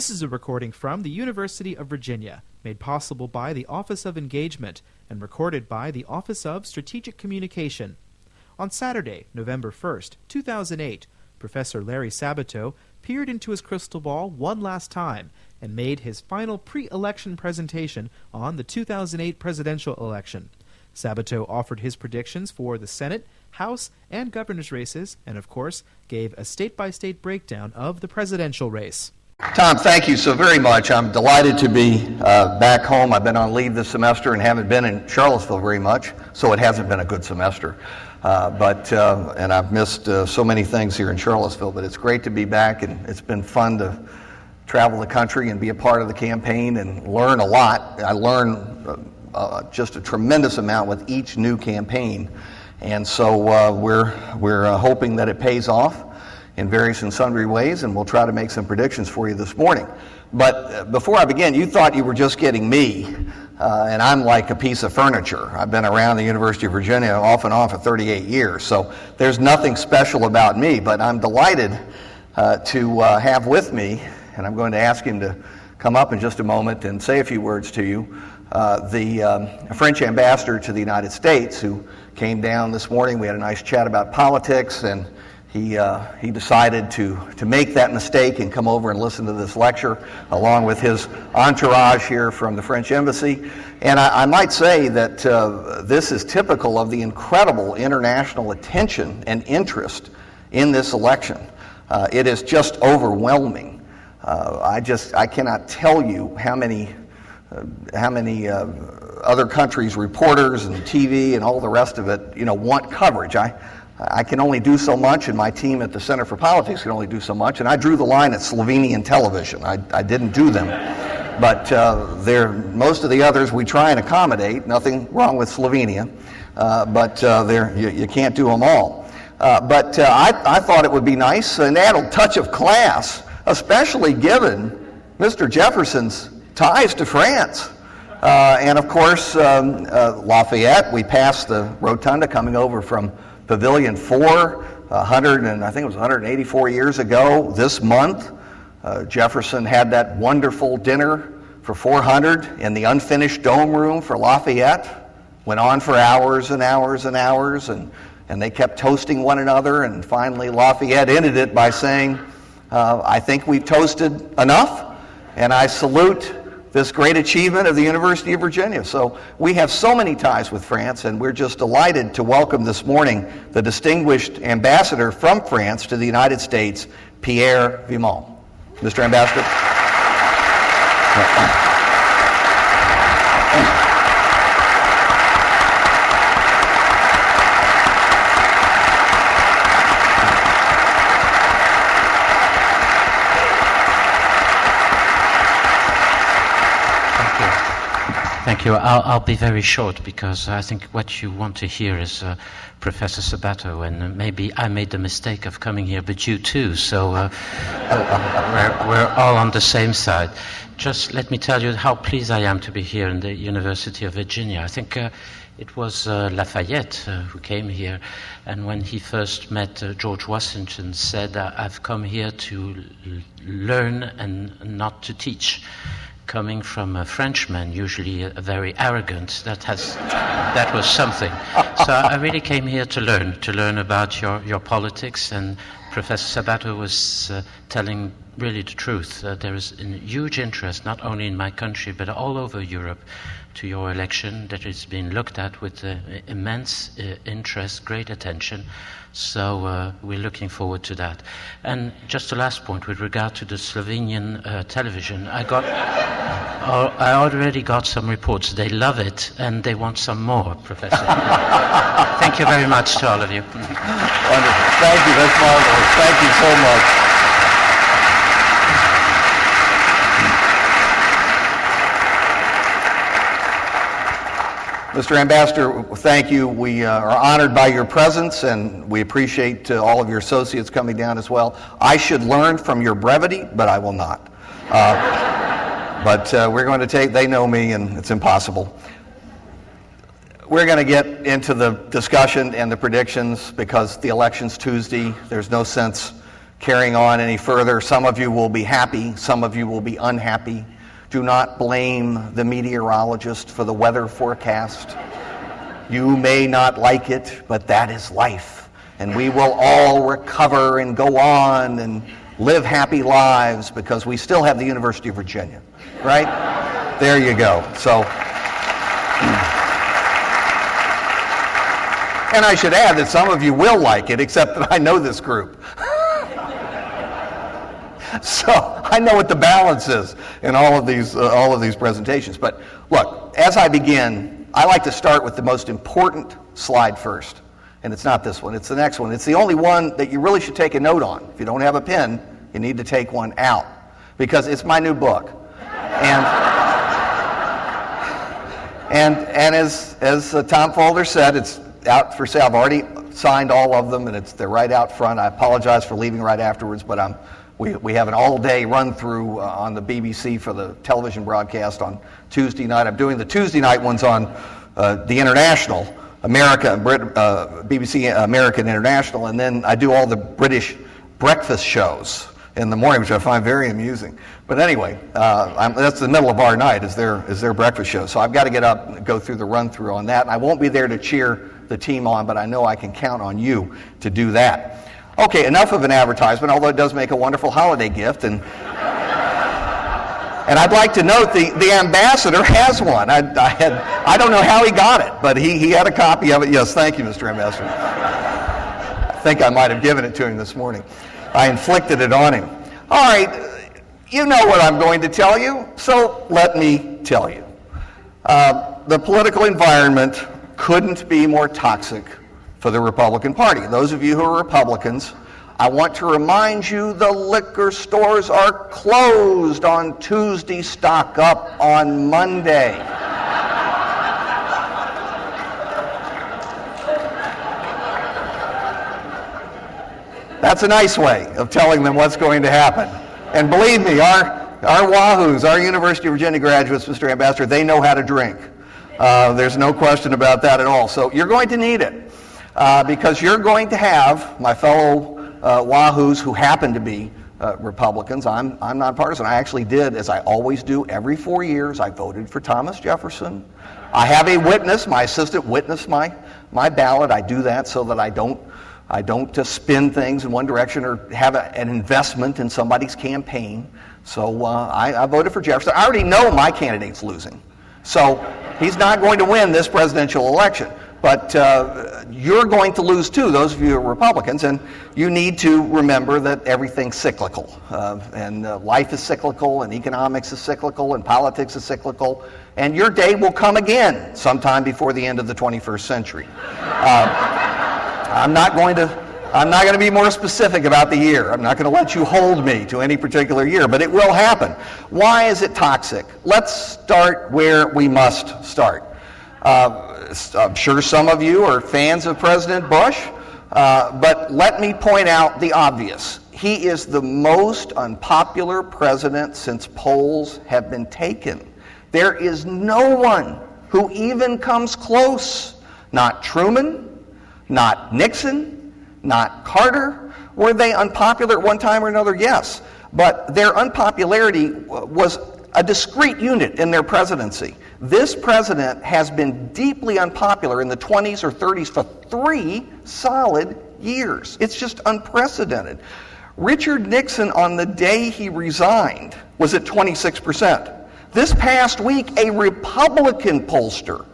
This is a recording from the University of Virginia, made possible by the Office of Engagement and recorded by the Office of Strategic Communication. On Saturday, November 1st, 2008, Professor Larry Sabato peered into his crystal ball one last time and made his final pre-election presentation on the 2008 presidential election. Sabato offered his predictions for the Senate, House, and governor's races, and of course, gave a state-by-state breakdown of the presidential race. Tom, thank you so very much. I'm delighted to be back home. I've been on leave this semester and haven't been in Charlottesville very much, so it hasn't been a good semester. And I've missed so many things here in Charlottesville, but it's great to be back, and it's been fun to travel the country and be a part of the campaign and learn a lot. I learn just a tremendous amount with each new campaign, and so we're hoping that it pays off in various and sundry ways, and we'll try to make some predictions for you this morning. But before I begin, you thought you were just getting me, and I'm like a piece of furniture. I've been around the University of Virginia off and on for 38 years, so there's nothing special about me, but I'm delighted to have with me, and I'm going to ask him to come up in just a moment and say a few words to you, the French ambassador to the United States, who came down this morning. We had a nice chat about politics, and he decided to make that mistake and come over and listen to this lecture along with his entourage here from the French embassy. And I might say that this is typical of the incredible international attention and interest in this election. It is just overwhelming. I cannot tell you how many other countries' reporters and TV and all the rest of it, want coverage. I can only do so much, and my team at the Center for Politics can only do so much, and I drew the line at Slovenian television. I didn't do them. But most of the others we try and accommodate. Nothing wrong with Slovenia, but you can't do them all. But I thought it would be nice and add a touch of class, especially given Mr. Jefferson's ties to France. And of course, Lafayette, we passed the rotunda coming over from Pavilion 4, 184 years ago this month. Jefferson had that wonderful dinner for 400 in the unfinished dome room for Lafayette. Went on for hours and hours and hours, and they kept toasting one another, and finally Lafayette ended it by saying, I think we've toasted enough, and I salute this great achievement of the University of Virginia. So we have so many ties with France, and we're just delighted to welcome this morning the distinguished ambassador from France to the United States, Pierre Vimont. Mr. Ambassador. Thank you. I'll be very short because I think what you want to hear is Professor Sabato, and maybe I made the mistake of coming here, but you too, so we're all on the same side. Just let me tell you how pleased I am to be here in the University of Virginia. I think it was Lafayette who came here, and when he first met George Washington, said, I've come here to learn and not to teach. Coming from a Frenchman, usually very arrogant, that was something. So I really came here to learn about your politics, and Professor Sabato was telling really the truth. There is a huge interest, not only in my country, but all over Europe, to your election, that it's been looked at with immense interest, great attention. So we're looking forward to that. And just a last point with regard to the Slovenian television. I already got some reports. They love it, and they want some more, Professor. Thank you very much to all of you. Wonderful. Thank you. That's marvelous. Thank you so much. Mr. Ambassador, thank you. We are honored by your presence, and we appreciate all of your associates coming down as well. I should learn from your brevity, but I will not. But we're going to they know me, and it's impossible. We're going to get into the discussion and the predictions because the election's Tuesday. There's no sense carrying on any further. Some of you will be happy, some of you will be unhappy. Do not blame the meteorologist for the weather forecast. You may not like it, but that is life. And we will all recover and go on and live happy lives because we still have the University of Virginia, right? There you go. So, and I should add that some of you will like it, except that I know this group. So I know what the balance is in all of these presentations. But look, as I begin, I like to start with the most important slide first. And it's not this one, it's the next one. It's the only one that you really should take a note on. If you don't have a pen, you need to take one out because it's my new book. And as Tom Folder said, it's out for sale. I've already signed all of them, and they're right out front. I apologize for leaving right afterwards, but we have an all-day run-through on the BBC for the television broadcast on Tuesday night. I'm doing the Tuesday night ones on the International, BBC American International, and then I do all the British breakfast shows in the morning, which I find very amusing. But anyway, that's the middle of our night is their breakfast show. So I've got to get up and go through the run-through on that. And I won't be there to cheer the team on, but I know I can count on you to do that. Okay, enough of an advertisement, although it does make a wonderful holiday gift. And I'd like to note the ambassador has one. I don't know how he got it, but he had a copy of it. Yes, thank you, Mr. Ambassador. I think I might have given it to him this morning. I inflicted it on him. All right, you know what I'm going to tell you, so let me tell you. The political environment couldn't be more toxic for the Republican Party. Those of you who are Republicans, I want to remind you the liquor stores are closed on Tuesday, stock up on Monday. That's a nice way of telling them what's going to happen. And believe me, our Wahoos, our University of Virginia graduates, Mr. Ambassador, they know how to drink. There's no question about that at all. So you're going to need it because you're going to have my fellow Wahoos who happen to be Republicans. I'm nonpartisan. I actually did, as I always do every 4 years, I voted for Thomas Jefferson. I have a witness. My assistant witnessed my ballot. I do that so that I don't spin things in one direction or have an investment in somebody's campaign. So I voted for Jefferson. I already know my candidate's losing. So he's not going to win this presidential election. But you're going to lose too, those of you who are Republicans, and you need to remember that everything's cyclical. And life is cyclical, and economics is cyclical, and politics is cyclical. And your day will come again sometime before the end of the 21st century. I'm not going to be more specific about the year. I'm not going to let you hold me to any particular year, but it will happen. Why is it toxic? Let's start where we must start. I'm sure some of you are fans of President Bush, but let me point out the obvious. He is the most unpopular president since polls have been taken. There is no one who even comes close. Not Truman, not Nixon, not Carter. Were they unpopular at one time or another? Yes. But their unpopularity was a discrete unit in their presidency. This president has been deeply unpopular in the 20s or 30s for 3 solid years. It's just unprecedented. Richard Nixon, on the day he resigned, was at 26%. This past week, a Republican pollster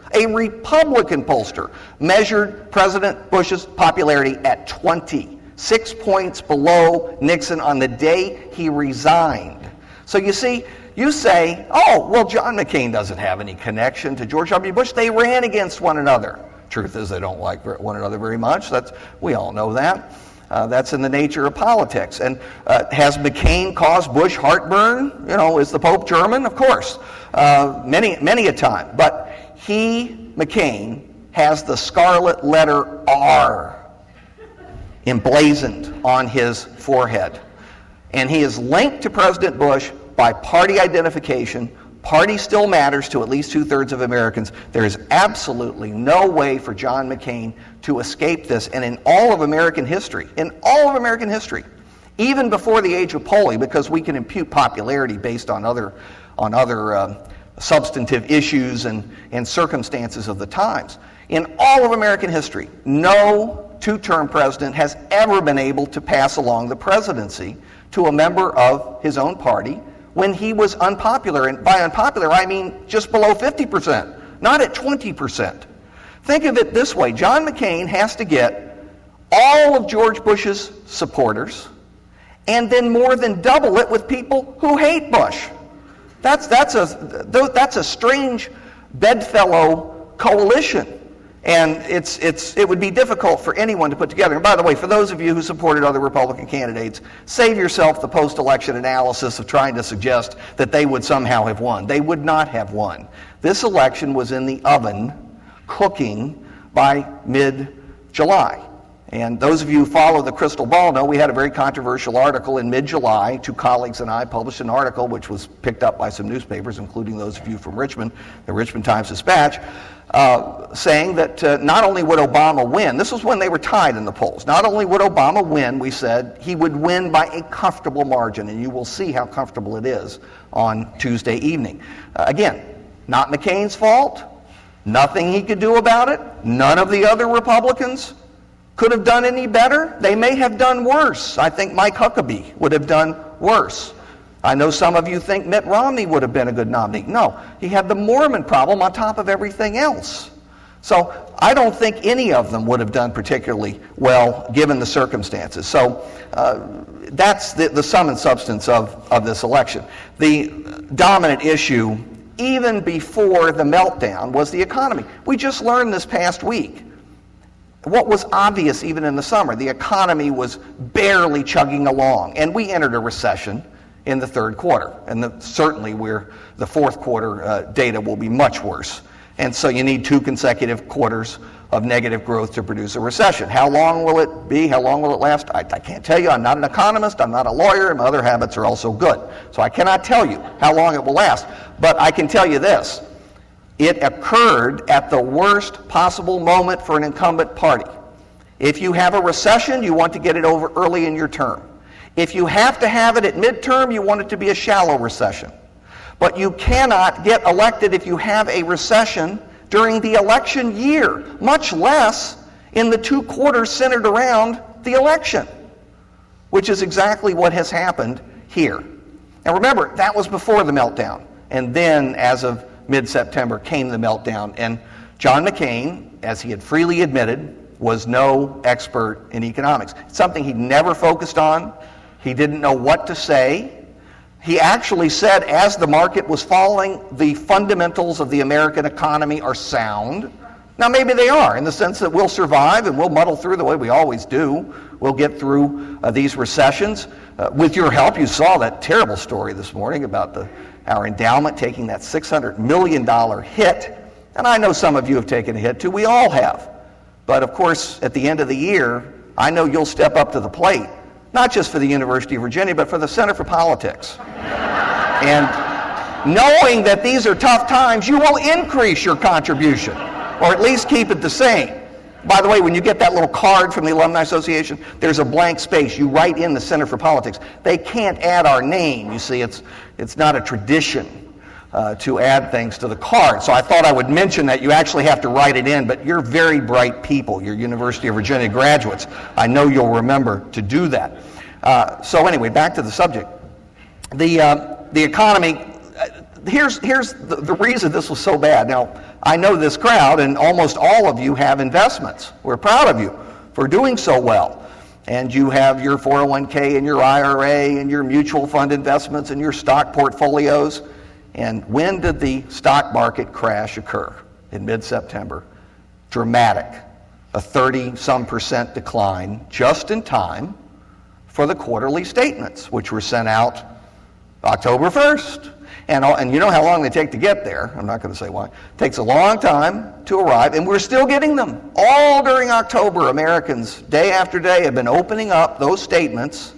measured President Bush's popularity at 20, 6 points below Nixon on the day he resigned. So you see, you say, oh, well, John McCain doesn't have any connection to George W. Bush. They ran against one another. Truth is, they don't like one another very much. We all know that. That's in the nature of politics. And has McCain caused Bush heartburn? Is the Pope German? Of course. Many a time. But McCain, has the scarlet letter R emblazoned on his forehead. And he is linked to President Bush by party identification. Party still matters to at least 2/3 of Americans. There is absolutely no way for John McCain to escape this. And in all of American history, even before the age of polling, because we can impute popularity based on other substantive issues and circumstances of the times. In all of American history, no two-term president has ever been able to pass along the presidency to a member of his own party when he was unpopular. And by unpopular, I mean just below 50%, not at 20%. Think of it this way. John McCain has to get all of George Bush's supporters and then more than double it with people who hate Bush. That's a strange bedfellow coalition. And it would be difficult for anyone to put together. And by the way, for those of you who supported other Republican candidates, save yourself the post-election analysis of trying to suggest that they would somehow have won. They would not have won. This election was in the oven, cooking by mid-July. And those of you who follow the crystal ball know we had a very controversial article in mid-July. Two colleagues and I published an article which was picked up by some newspapers, including those of you from Richmond, the Richmond Times-Dispatch, saying that not only would Obama win, this was when they were tied in the polls, not only would Obama win, we said, he would win by a comfortable margin, and you will see how comfortable it is on Tuesday evening. Again, not McCain's fault, nothing he could do about it, none of the other Republicans could have done any better. They may have done worse. I think Mike Huckabee would have done worse. I know some of you think Mitt Romney would have been a good nominee. No, he had the Mormon problem on top of everything else. So I don't think any of them would have done particularly well given the circumstances. So that's the sum and substance of this election. The dominant issue, even before the meltdown, was the economy. We just learned this past week. What was obvious even in the summer, the economy was barely chugging along, and we entered a recession in the third quarter, and certainly the fourth quarter data will be much worse. And so you need 2 consecutive quarters of negative growth to produce a recession. How long will it be? How long will it last? I can't tell you. I'm not an economist. I'm not a lawyer. And my other habits are also good. So I cannot tell you how long it will last. But I can tell you this. It occurred at the worst possible moment for an incumbent party. If you have a recession, you want to get it over early in your term. If you have to have it at midterm, you want it to be a shallow recession. But you cannot get elected if you have a recession during the election year, much less in the 2 quarters centered around the election, which is exactly what has happened here. Now remember, that was before the meltdown. And then, as of mid-September, came the meltdown. And John McCain, as he had freely admitted, was no expert in economics. It's something he never focused on. He didn't know what to say. He actually said, as the market was falling, the fundamentals of the American economy are sound. Now, maybe they are, in the sense that we'll survive and we'll muddle through the way we always do. We'll get through these recessions. With your help, you saw that terrible story this morning about our endowment taking that $600 million hit. And I know some of you have taken a hit too. We all have. But of course, at the end of the year, I know you'll step up to the plate, not just for the University of Virginia, but for the Center for Politics. And knowing that these are tough times, you will increase your contribution, or at least keep it the same. By the way, when you get that little card from the Alumni Association, there's a blank space. You write in the Center for Politics. They can't add our name. You see, it's not a tradition to add things to the card. So I thought I would mention that you actually have to write it in, but you're very bright people. You're University of Virginia graduates. I know you'll remember to do that. So anyway, back to the subject. The economy, here's the reason this was so bad. Now, I know this crowd, and almost all of you have investments. We're proud of you for doing so well. And you have your 401k and your IRA and your mutual fund investments and your stock portfolios. And when did the stock market crash occur? In mid-September. Dramatic. A 30-some% decline just in time for the quarterly statements, which were sent out October 1st. And you know how long they take to get there. I'm not going to say why. It takes a long time to arrive, and we're still getting them. All during October, Americans, day after day, have been opening up those statements,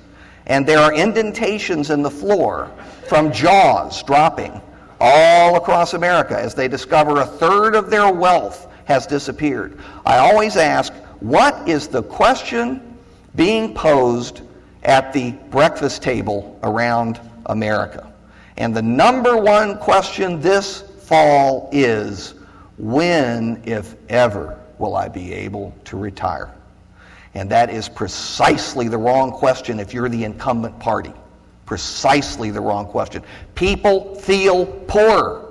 and there are indentations in the floor from jaws dropping all across America as they discover a third of their wealth has disappeared. I always ask, what is the question being posed at the breakfast table around America. And the number one question this fall is, when, if ever, will I be able to retire? And that is precisely the wrong question if you're the incumbent party. Precisely the wrong question. People feel poorer.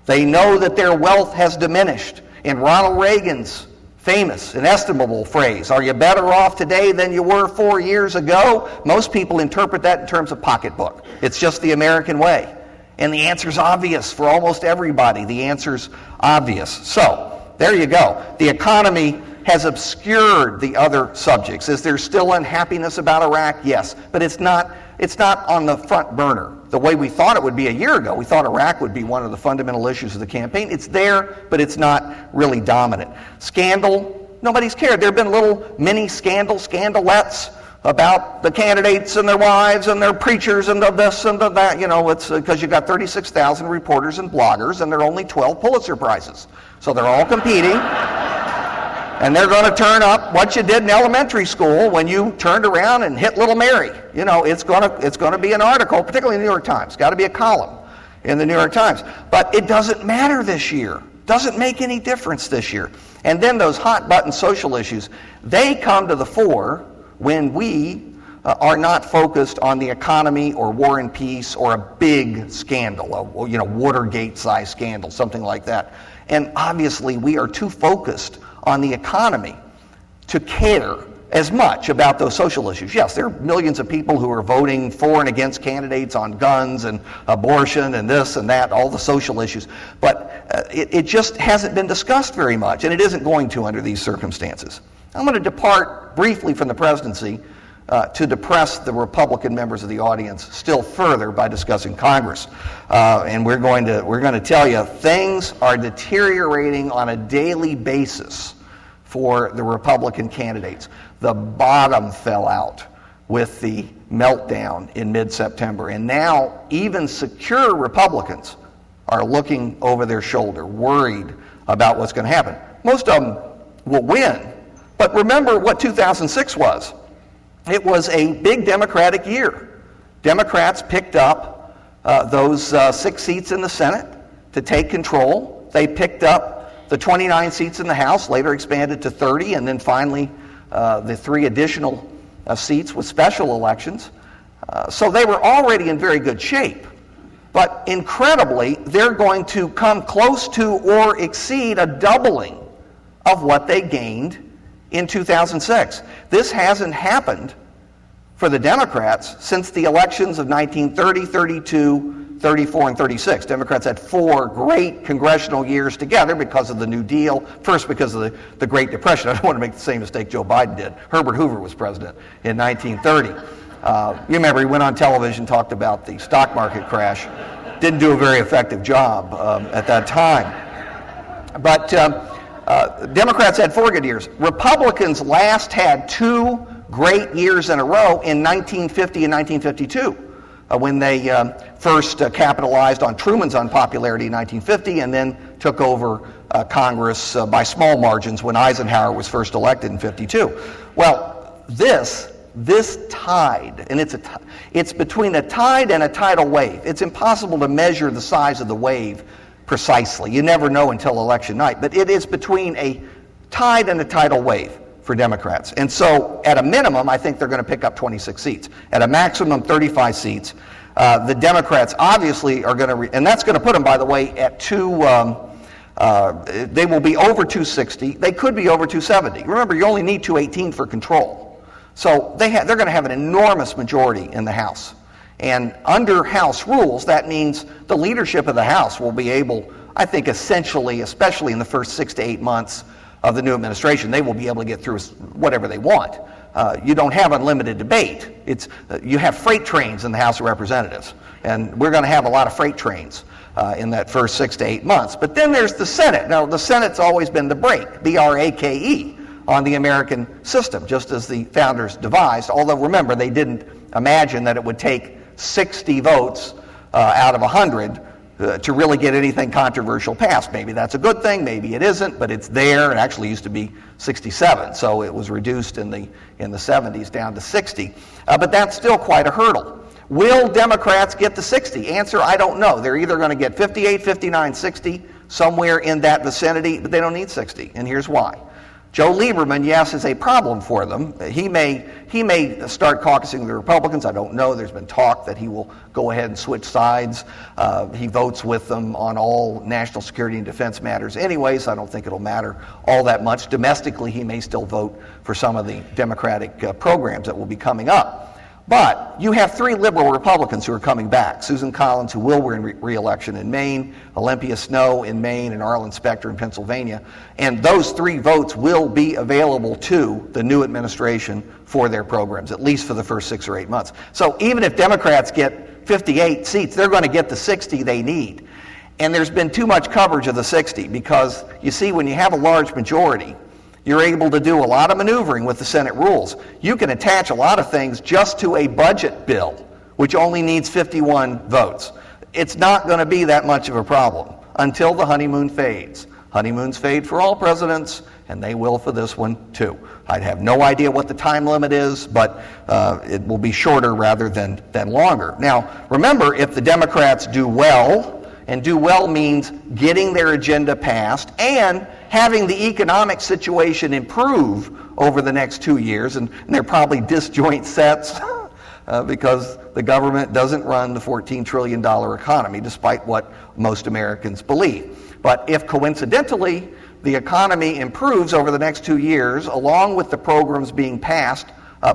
They know that their wealth has diminished. In Ronald Reagan's famous, inestimable phrase, "Are you better off today than you were 4 years ago?" Most people interpret that in terms of pocketbook. It's just the American way. And the answer's obvious for almost everybody. The answer's obvious. So, there you go. The economy has obscured the other subjects. Is there still unhappiness about Iraq? Yes. But it's not on the front burner the way we thought it would be a year ago. We thought Iraq would be one of the fundamental issues of the campaign. It's there, but it's not really dominant. Scandal, nobody's cared. There have been little mini scandalettes about the candidates and their wives and their preachers and the this and the that. You know, it's because you've got 36,000 reporters and bloggers, and there are only 12 Pulitzer Prizes. So they're all competing. And they're going to turn up what you did in elementary school when you turned around and hit Little Mary. You know, it's going to be an article, particularly in the New York Times. Got to be a column in the New York Times. But it doesn't matter this year. Doesn't make any difference this year. And then those hot button social issues, they come to the fore when we are not focused on the economy or war and peace or a big scandal, Watergate-sized scandal, something like that. And obviously we are too focused on the economy to care as much about those social issues. Yes, there are millions of people who are voting for and against candidates on guns and abortion and this and that, all the social issues. But it just hasn't been discussed very much, and it isn't going to under these circumstances. I'm going to depart briefly from the presidency to depress the Republican members of the audience still further by discussing Congress. And we're going to tell you things are deteriorating on a daily basis for the Republican candidates. The bottom fell out with the meltdown in mid-September. And now even secure Republicans are looking over their shoulder, worried about what's going to happen. Most of them will win. But remember what 2006 was. It was a big Democratic year. Democrats picked up those 6 seats in the Senate to take control. They picked up the 29 seats in the House, later expanded to 30, and then finally the 3 additional seats with special elections. So they were already in very good shape. But incredibly, they're going to come close to or exceed a doubling of what they gained in 2006. This hasn't happened for the Democrats since the elections of 1930, 32, 34, and 36. Democrats had 4 great congressional years together because of the New Deal. First, because of the Great Depression. I don't want to make the same mistake Joe Biden did. Herbert Hoover was president in 1930. You remember he went on television, talked about the stock market crash. Didn't do a very effective job at that time. But Democrats had 4 good years. Republicans last had 2 great years in a row in 1950 and 1952. When they first capitalized on Truman's unpopularity in 1950 and then took over Congress by small margins when Eisenhower was first elected in 52. Well, this tide, and it's between a tide and a tidal wave. It's impossible to measure the size of the wave precisely. You never know until election night, but it is between a tide and a tidal wave for Democrats. And so, at a minimum, I think they're going to pick up 26 seats. At a maximum, 35 seats. The Democrats obviously are going to, and that's going to put them, by the way, at they will be over 260. They could be over 270. Remember, you only need 218 for control. So they're going to have an enormous majority in the House. And under House rules, that means the leadership of the House will be able, I think, essentially, especially in the first 6 to 8 months of the new administration, they will be able to get through whatever they want. You don't have unlimited debate. You have freight trains in the House of Representatives, and we're going to have a lot of freight trains in that first 6 to 8 months. But then there's the Senate. Now, the Senate's always been the brake, B-R-A-K-E, on the American system, just as the founders devised, although remember, they didn't imagine that it would take 60 votes out of 100 to really get anything controversial passed. Maybe that's a good thing, maybe it isn't, but it's there. It actually used to be 67, so it was reduced in the 70s down to 60. But that's still quite a hurdle. Will Democrats get to 60? Answer, I don't know. They're either going to get 58, 59, 60, somewhere in that vicinity, but they don't need 60, and here's why. Joe Lieberman, yes, is a problem for them. He may start caucusing with the Republicans. I don't know. There's been talk that he will go ahead and switch sides. He votes with them on all national security and defense matters anyway, so I don't think it'll matter all that much. Domestically, he may still vote for some of the Democratic programs that will be coming up. But you have three liberal Republicans who are coming back. Susan Collins, who will win re-election in Maine, Olympia Snowe in Maine, and Arlen Specter in Pennsylvania. And those three votes will be available to the new administration for their programs, at least for the first 6 or 8 months. So even if Democrats get 58 seats, they're going to get the 60 they need. And there's been too much coverage of the 60 because, you see, when you have a large majority, you're able to do a lot of maneuvering with the Senate rules. You can attach a lot of things just to a budget bill, which only needs 51 votes. It's not going to be that much of a problem until the honeymoon fades. Honeymoons fade for all presidents, and they will for this one too. I have no idea what the time limit is, but it will be shorter rather than longer. Now, remember, if the Democrats do well, and do well means getting their agenda passed and having the economic situation improve over the next 2 years, and they're probably disjoint sets because the government doesn't run the $14 trillion economy, despite what most Americans believe. But if coincidentally the economy improves over the next 2 years, along with the programs being passed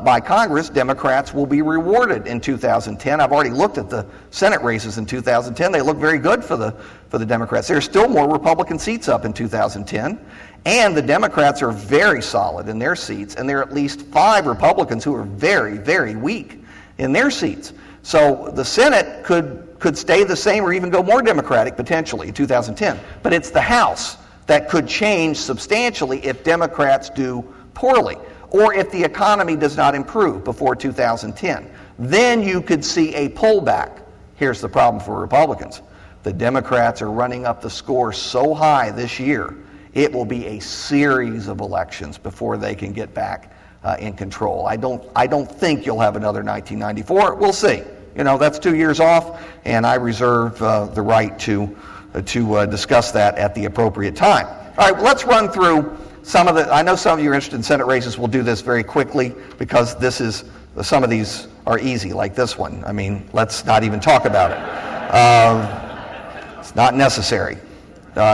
by Congress, Democrats will be rewarded in 2010. I've already looked at the Senate races in 2010. They look very good for the Democrats. There are still more Republican seats up in 2010, and the Democrats are very solid in their seats, and there are at least 5 Republicans who are very, very weak in their seats. So the Senate could stay the same or even go more Democratic potentially in 2010. But it's the House that could change substantially if Democrats do poorly, or if the economy does not improve before 2010. Then you could see a pullback. Here's the problem for Republicans. The Democrats are running up the score so high this year, it will be a series of elections before they can get back in control. I don't think you'll have another 1994. We'll see. You know, that's 2 years off, and I reserve the right to discuss that at the appropriate time. All right, well, let's run through some of the, I know some of you are interested in Senate races. We'll do this very quickly because some of these are easy, like this one. I mean, let's not even talk about it. It's not necessary.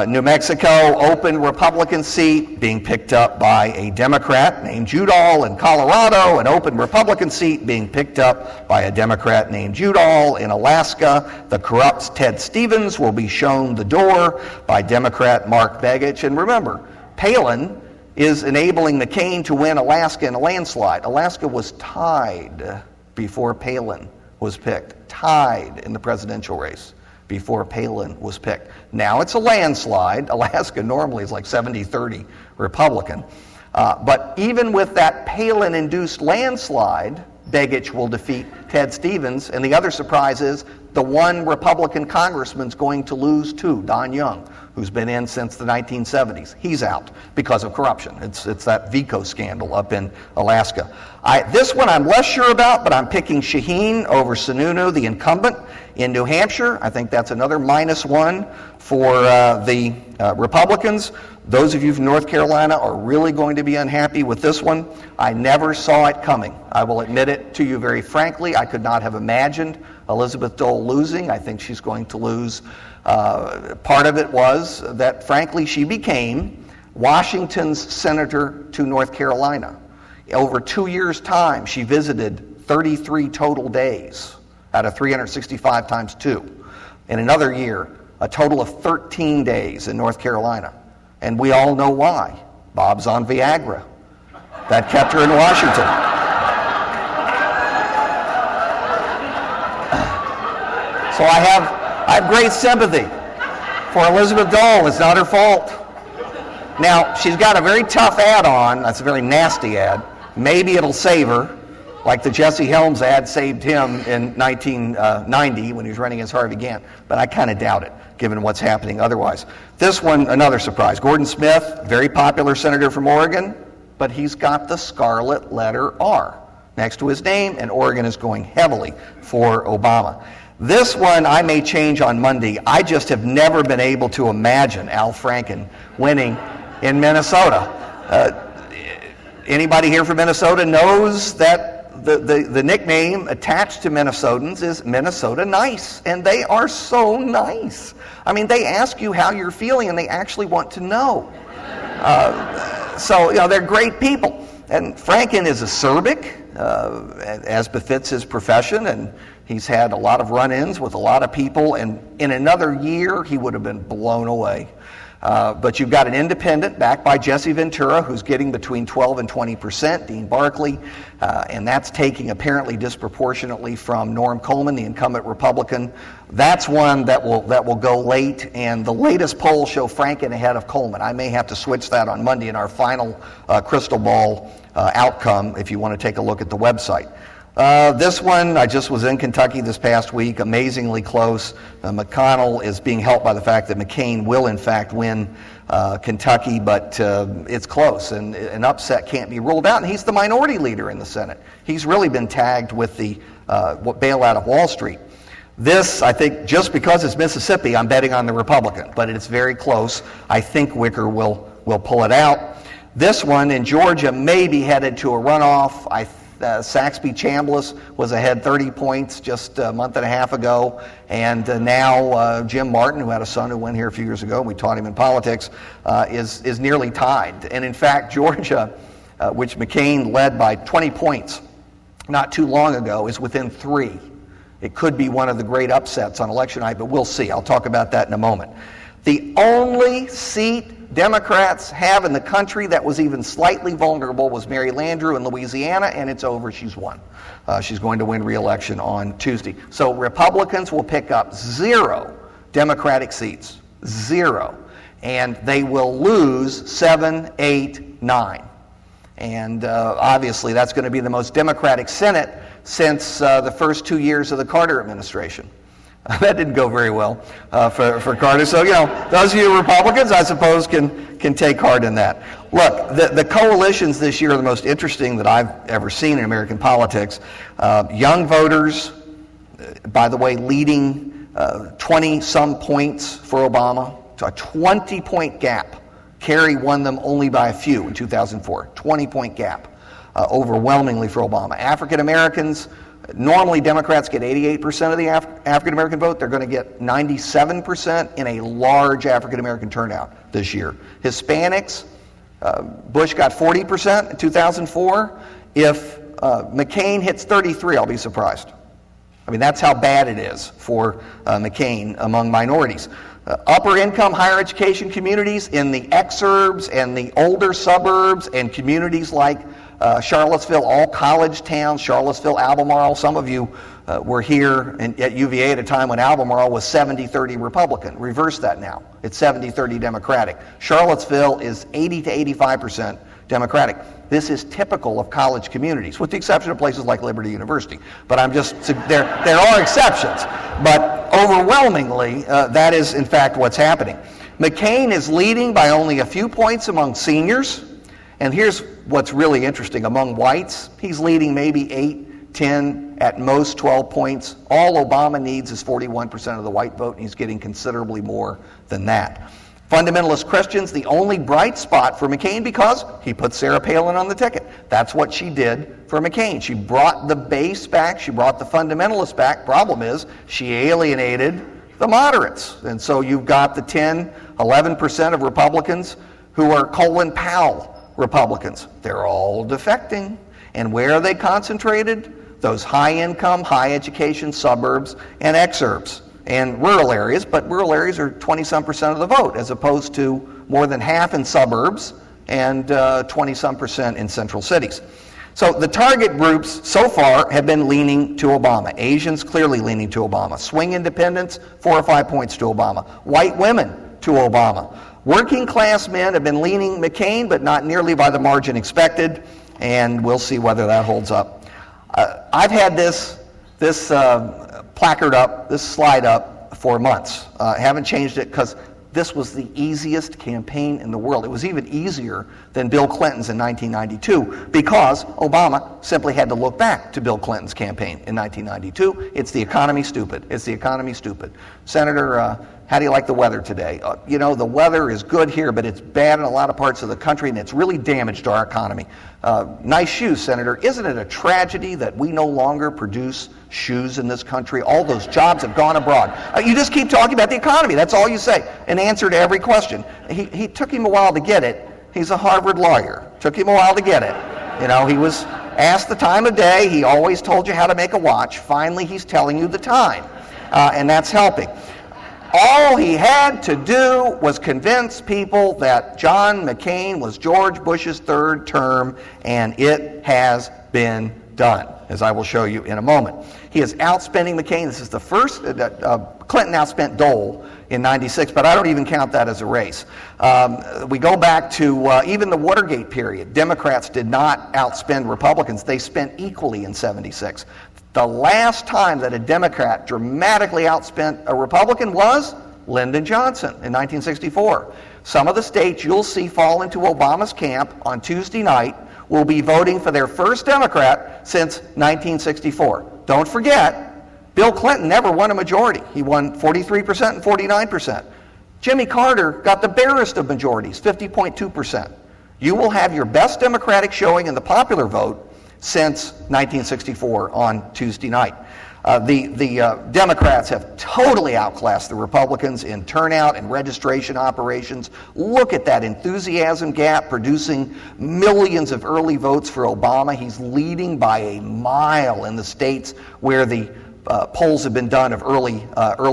New Mexico, open Republican seat being picked up by a Democrat named Udall. In Colorado, an open Republican seat being picked up by a Democrat named Udall. In Alaska, the corrupt Ted Stevens will be shown the door by Democrat Mark Begich. And remember, Palin is enabling McCain to win Alaska in a landslide. Alaska was tied before Palin was picked. Tied in the presidential race before Palin was picked. Now it's a landslide. Alaska normally is like 70-30 Republican. But even with that Palin-induced landslide, Begich will defeat Ted Stevens. And the other surprise is the one Republican congressman's going to lose too, Don Young, who's been in since the 1970s. He's out because of corruption. It's that VICO scandal up in Alaska. This one I'm less sure about, but I'm picking Shaheen over Sununu, the incumbent in New Hampshire. I think that's another -1 for the Republicans. Those of you from North Carolina are really going to be unhappy with this one. I never saw it coming. I will admit it to you very frankly. I could not have imagined Elizabeth Dole losing. I think she's going to lose. Part of it was that, frankly, she became Washington's senator to North Carolina. Over 2 years' time, she visited 33 total days out of 365 times 2. In another year, a total of 13 days in North Carolina. And we all know why. Bob's on Viagra. That kept her in Washington. So I have great sympathy for Elizabeth Dole. It's not her fault. Now, she's got a very tough ad on. That's a very nasty ad. Maybe it'll save her. like the Jesse Helms ad saved him in 1990 when he was running as Harvey Gantt. But I kind of doubt it, given what's happening otherwise. This one, another surprise. Gordon Smith, very popular senator from Oregon, but he's got the scarlet letter R next to his name, and Oregon is going heavily for Obama. This one I may change on Monday. I just have never been able to imagine Al Franken winning in Minnesota. Anybody here from Minnesota knows that the nickname attached to Minnesotans is Minnesota Nice, and they are so nice. I mean, they ask you how you're feeling, and they actually want to know. So, they're great people. And Franken is acerbic, as befits his profession, and he's had a lot of run-ins with a lot of people, and in another year, he would have been blown away. But you've got an independent backed by Jesse Ventura, who's getting between 12 and 20%, Dean Barkley, and that's taking apparently disproportionately from Norm Coleman, the incumbent Republican. That's one that will go late, and the latest polls show Franken ahead of Coleman. I may have to switch that on Monday in our final crystal ball outcome if you want to take a look at the website. This one, I just was in Kentucky this past week, amazingly close. McConnell is being helped by the fact that McCain will in fact win Kentucky, but it's close, and an upset can't be ruled out, and he's the minority leader in the Senate. He's really been tagged with the bailout of Wall Street. This, I think, just because it's Mississippi, I'm betting on the Republican, but it's very close. I think Wicker will pull it out. This one in Georgia may be headed to a runoff. Saxby Chambliss was ahead 30 points just a month and a half ago, and now Jim Martin, who had a son who went here a few years ago, and we taught him in politics, is nearly tied. And in fact, Georgia, which McCain led by 20 points not too long ago, is within 3. It could be one of the great upsets on election night, but we'll see. I'll talk about that in a moment. The only seat Democrats have in the country that was even slightly vulnerable was Mary Landrieu in Louisiana, and it's over. She's won. She's going to win re-election on Tuesday. So Republicans will pick up 0 Democratic seats. 0. And they will lose 7, 8, 9. And obviously that's going to be the most Democratic Senate since the first 2 years of the Carter administration. That didn't go very well for Carter. So, those of you Republicans, I suppose, can take heart in that. Look, the coalitions this year are the most interesting that I've ever seen in American politics. Young voters, by the way, leading 20-some points for Obama, a 20-point gap. Kerry won them only by a few in 2004, 20-point gap, overwhelmingly for Obama. African Americans, normally Democrats get 88% of the African American vote. They're going to get 97% in a large African American turnout this year. Hispanics, Bush got 40% in 2004. If McCain hits 33, I'll be surprised. I mean, that's how bad it is for McCain among minorities. Upper income higher education communities in the exurbs and the older suburbs and communities like Charlottesville, all college towns, Charlottesville, Albemarle. Some of you were here at UVA at a time when Albemarle was 70-30 Republican. Reverse that now. It's 70-30 Democratic. Charlottesville is 80 to 85% Democratic. This is typical of college communities, with the exception of places like Liberty University. But there are exceptions. But overwhelmingly, that is in fact what's happening. McCain is leading by only a few points among seniors. And here's what's really interesting. Among whites, he's leading maybe 8, 10, at most 12 points. All Obama needs is 41% of the white vote, and he's getting considerably more than that. Fundamentalist Christians, the only bright spot for McCain because he put Sarah Palin on the ticket. That's what she did for McCain. She brought the base back. She brought the fundamentalists back. Problem is, she alienated the moderates. And so you've got the 10, 11% of Republicans who are Colin Powell Republicans. They're all defecting. And where are they concentrated? Those high-income, high-education suburbs and exurbs and rural areas, but rural areas are 20-some% of the vote, as opposed to more than half in suburbs and 20-some% in central cities. So the target groups so far have been leaning to Obama. Asians clearly leaning to Obama. Swing independents, 4 or 5 points to Obama. White women to Obama. Working class men have been leaning McCain, but not nearly by the margin expected, and we'll see whether that holds up. I've had this placard up, this slide up for months. Haven't changed it because this was the easiest campaign in the world. It was even easier than Bill Clinton's in 1992 because Obama simply had to look back to Bill Clinton's campaign in 1992. It's the economy, stupid. It's the economy, stupid. Senator, how do you like the weather today? The weather is good here, but it's bad in a lot of parts of the country, and it's really damaged our economy. Nice shoes, Senator. Isn't it a tragedy that we no longer produce shoes in this country? All those jobs have gone abroad. You just keep talking about the economy. That's all you say. An answer to every question. He took him a while to get it. He's a Harvard lawyer. Took him a while to get it. He was asked the time of day. He always told you how to make a watch. Finally, he's telling you the time, and that's helping. All he had to do was convince people that John McCain was George Bush's third term, and it has been done, as I will show you in a moment. He is outspending McCain. This is the first, Clinton outspent Dole in 96, but I don't even count that as a race. We go back to even the Watergate period. Democrats did not outspend Republicans. They spent equally in 76. The last time that a Democrat dramatically outspent a Republican was Lyndon Johnson in 1964. Some of the states you'll see fall into Obama's camp on Tuesday night will be voting for their first Democrat since 1964. Don't forget, Bill Clinton never won a majority. He won 43% and 49%. Jimmy Carter got the barest of majorities, 50.2%. You will have your best Democratic showing in the popular vote since 1964 on Tuesday night. The Democrats have totally outclassed the Republicans in turnout and registration operations. Look at that enthusiasm gap producing millions of early votes for Obama. He's leading by a mile in the states where the polls have been done of early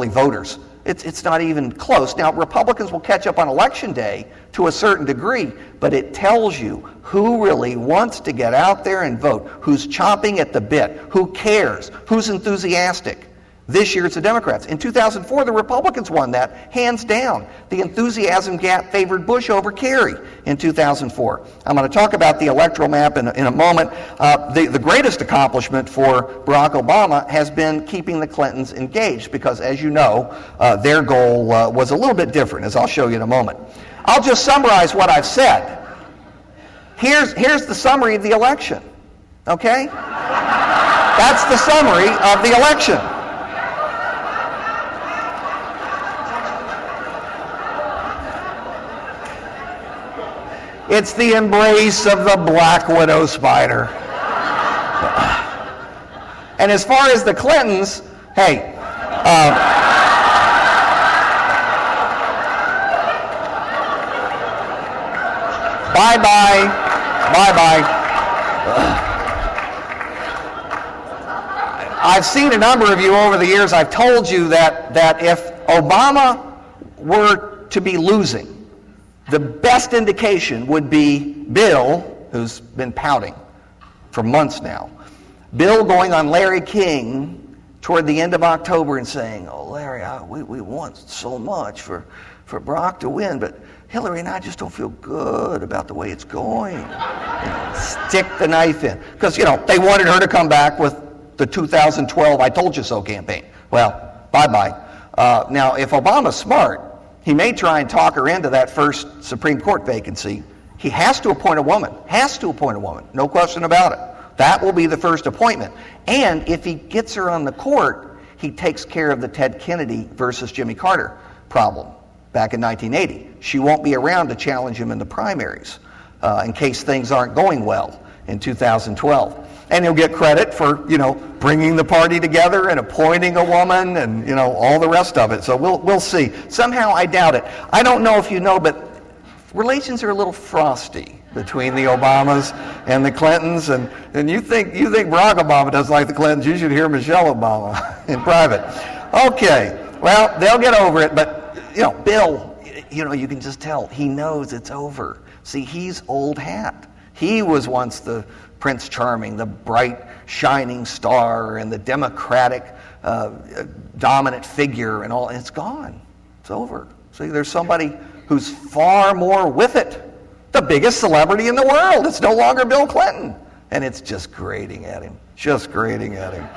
voters. It's not even close. Now, Republicans will catch up on Election Day to a certain degree, but it tells you who really wants to get out there and vote, who's chomping at the bit, who cares, who's enthusiastic. This year it's the Democrats. In 2004, the Republicans won that, hands down. The enthusiasm gap favored Bush over Kerry in 2004. I'm going to talk about the electoral map in a moment. The greatest accomplishment for Barack Obama has been keeping the Clintons engaged because, as you know, their goal was a little bit different, as I'll show you in a moment. I'll just summarize what I've said. Here's the summary of the election, okay? That's the summary of the election. It's the embrace of the black widow spider. And as far as the Clintons, hey, bye-bye. I've seen a number of you over the years. I've told you that if Obama were to be losing, the best indication would be Bill, who's been pouting for months now, Bill going on Larry King toward the end of October and saying, "Oh, Larry, we want so much for Barack to win, but Hillary and I just don't feel good about the way it's going." Stick the knife in. Because, they wanted her to come back with the 2012 I told you so campaign. Well, bye-bye. Now, if Obama's smart, he may try and talk her into that first Supreme Court vacancy. He has to appoint a woman. No question about it. That will be the first appointment. And if he gets her on the court, he takes care of the Ted Kennedy versus Jimmy Carter problem back in 1980. She won't be around to challenge him in the primaries in case things aren't going well in 2012. And he'll get credit for, bringing the party together and appointing a woman and, all the rest of it. So we'll see. Somehow I doubt it. I don't know if you know, but relations are a little frosty between the Obamas and the Clintons. And you think Barack Obama doesn't like the Clintons, you should hear Michelle Obama in private. Okay. Well, they'll get over it, but, Bill, you can just tell he knows it's over. See, he's old hat. He was once the Prince Charming, the bright, shining star, and the democratic, dominant figure, and all. It's gone. It's over. See, there's somebody who's far more with it. The biggest celebrity in the world. It's no longer Bill Clinton. And it's just grating at him. Just grating at him.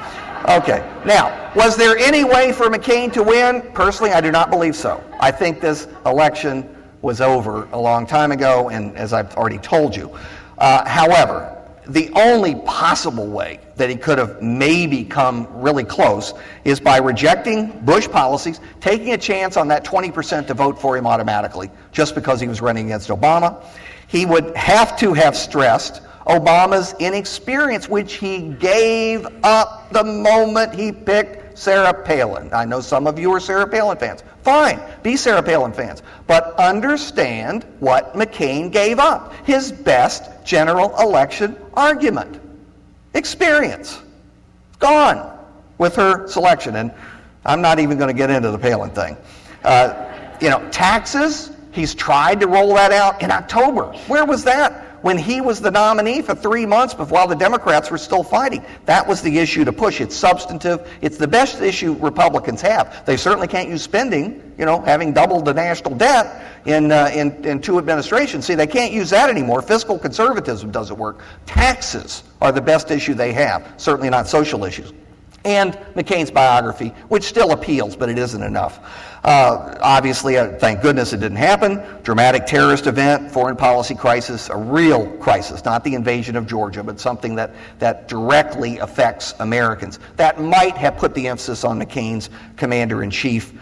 Okay. Now, was there any way for McCain to win? Personally, I do not believe so. I think this election was over a long time ago, and as I've already told you. However, the only possible way that he could have maybe come really close is by rejecting Bush policies, taking a chance on that 20% to vote for him automatically, just because he was running against Obama. He would have to have stressed Obama's inexperience, which he gave up the moment he picked Sarah Palin. I know some of you are Sarah Palin fans. Fine, be Sarah Palin fans. But understand what McCain gave up. His best general election argument. Experience. Gone with her selection. And I'm not even going to get into the Palin thing. Taxes, he's tried to roll that out in October. Where was that? When he was the nominee for 3 months while the Democrats were still fighting. That was the issue to push. It's substantive. It's the best issue Republicans have. They certainly can't use spending, having doubled the national debt in two administrations. See, they can't use that anymore. Fiscal conservatism doesn't work. Taxes are the best issue they have, certainly not social issues. And McCain's biography, which still appeals, but it isn't enough. Obviously, thank goodness it didn't happen. Dramatic terrorist event, foreign policy crisis, a real crisis, not the invasion of Georgia, but something that directly affects Americans. That might have put the emphasis on McCain's commander-in-chief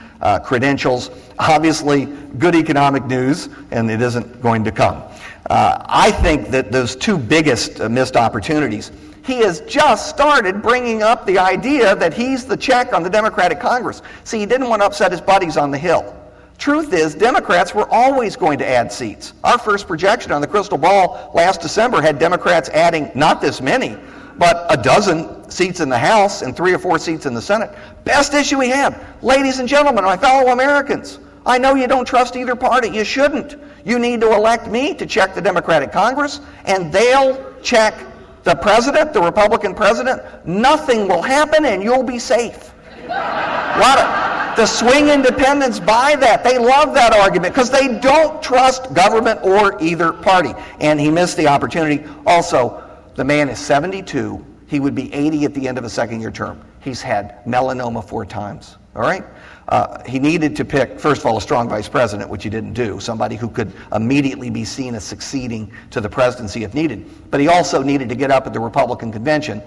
credentials. Obviously, good economic news, and it isn't going to come. I think that those two biggest missed opportunities, he has just started bringing up the idea that he's the check on the Democratic Congress. See, he didn't want to upset his buddies on the Hill. Truth is, Democrats were always going to add seats. Our first projection on the crystal ball last December had Democrats adding not this many, but a dozen seats in the House and 3 or 4 seats in the Senate. Best issue we have. Ladies and gentlemen, my fellow Americans, I know you don't trust either party. You shouldn't. You need to elect me to check the Democratic Congress, and they'll check the president, the Republican president. Nothing will happen, and you'll be safe. The swing independents buy that. They love that argument because they don't trust government or either party. And he missed the opportunity. Also, the man is 72. He would be 80 at the end of a second-year term. He's had melanoma 4 times. All right? He needed to pick, first of all, a strong vice president, which he didn't do, somebody who could immediately be seen as succeeding to the presidency if needed. But he also needed to get up at the Republican convention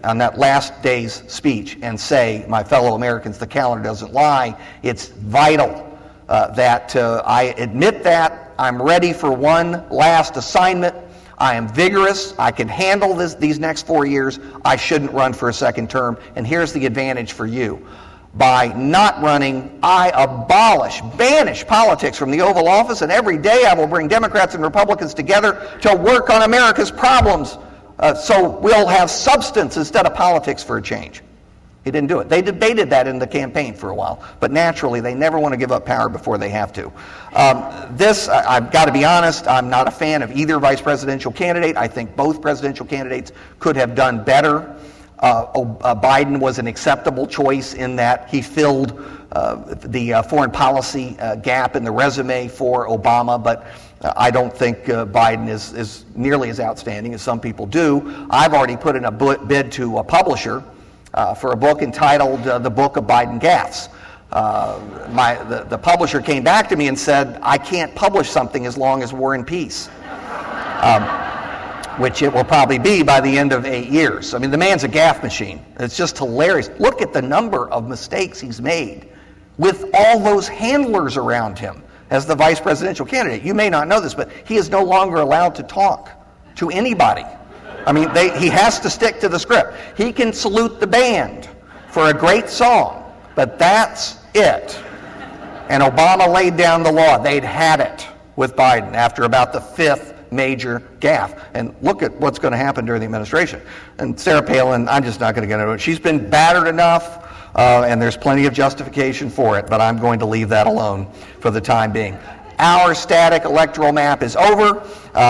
on that last day's speech and say, my fellow Americans, the calendar doesn't lie. It's vital that I admit that. I'm ready for one last assignment. I am vigorous. I can handle these next 4 years. I shouldn't run for a second term. And here's the advantage for you. By not running, I banish politics from the Oval Office, and every day I will bring Democrats and Republicans together to work on America's problems so we'll have substance instead of politics for a change. He didn't do it. They debated that in the campaign for a while, but naturally they never want to give up power before they have to. I've got to be honest, I'm not a fan of either vice presidential candidate. I think both presidential candidates could have done better. Biden was an acceptable choice in that he filled the foreign policy gap in the resume for Obama, but I don't think Biden is nearly as outstanding as some people do. I've already put in a bid to a publisher for a book entitled The Book of Biden Gaffes. The publisher came back to me and said, I can't publish something as long as we're in peace. Which it will probably be by the end of 8 years. I mean, the man's a gaffe machine. It's just hilarious. Look at the number of mistakes he's made with all those handlers around him as the vice presidential candidate. You may not know this, but he is no longer allowed to talk to anybody. I mean, he has to stick to the script. He can salute the band for a great song, but that's it. And Obama laid down the law. They'd had it with Biden after about the 5th major gaffe. And look at what's going to happen during the administration. And Sarah Palin, I'm just not going to get into it. She's been battered enough, and there's plenty of justification for it, but I'm going to leave that alone for the time being. Our static electoral map is over.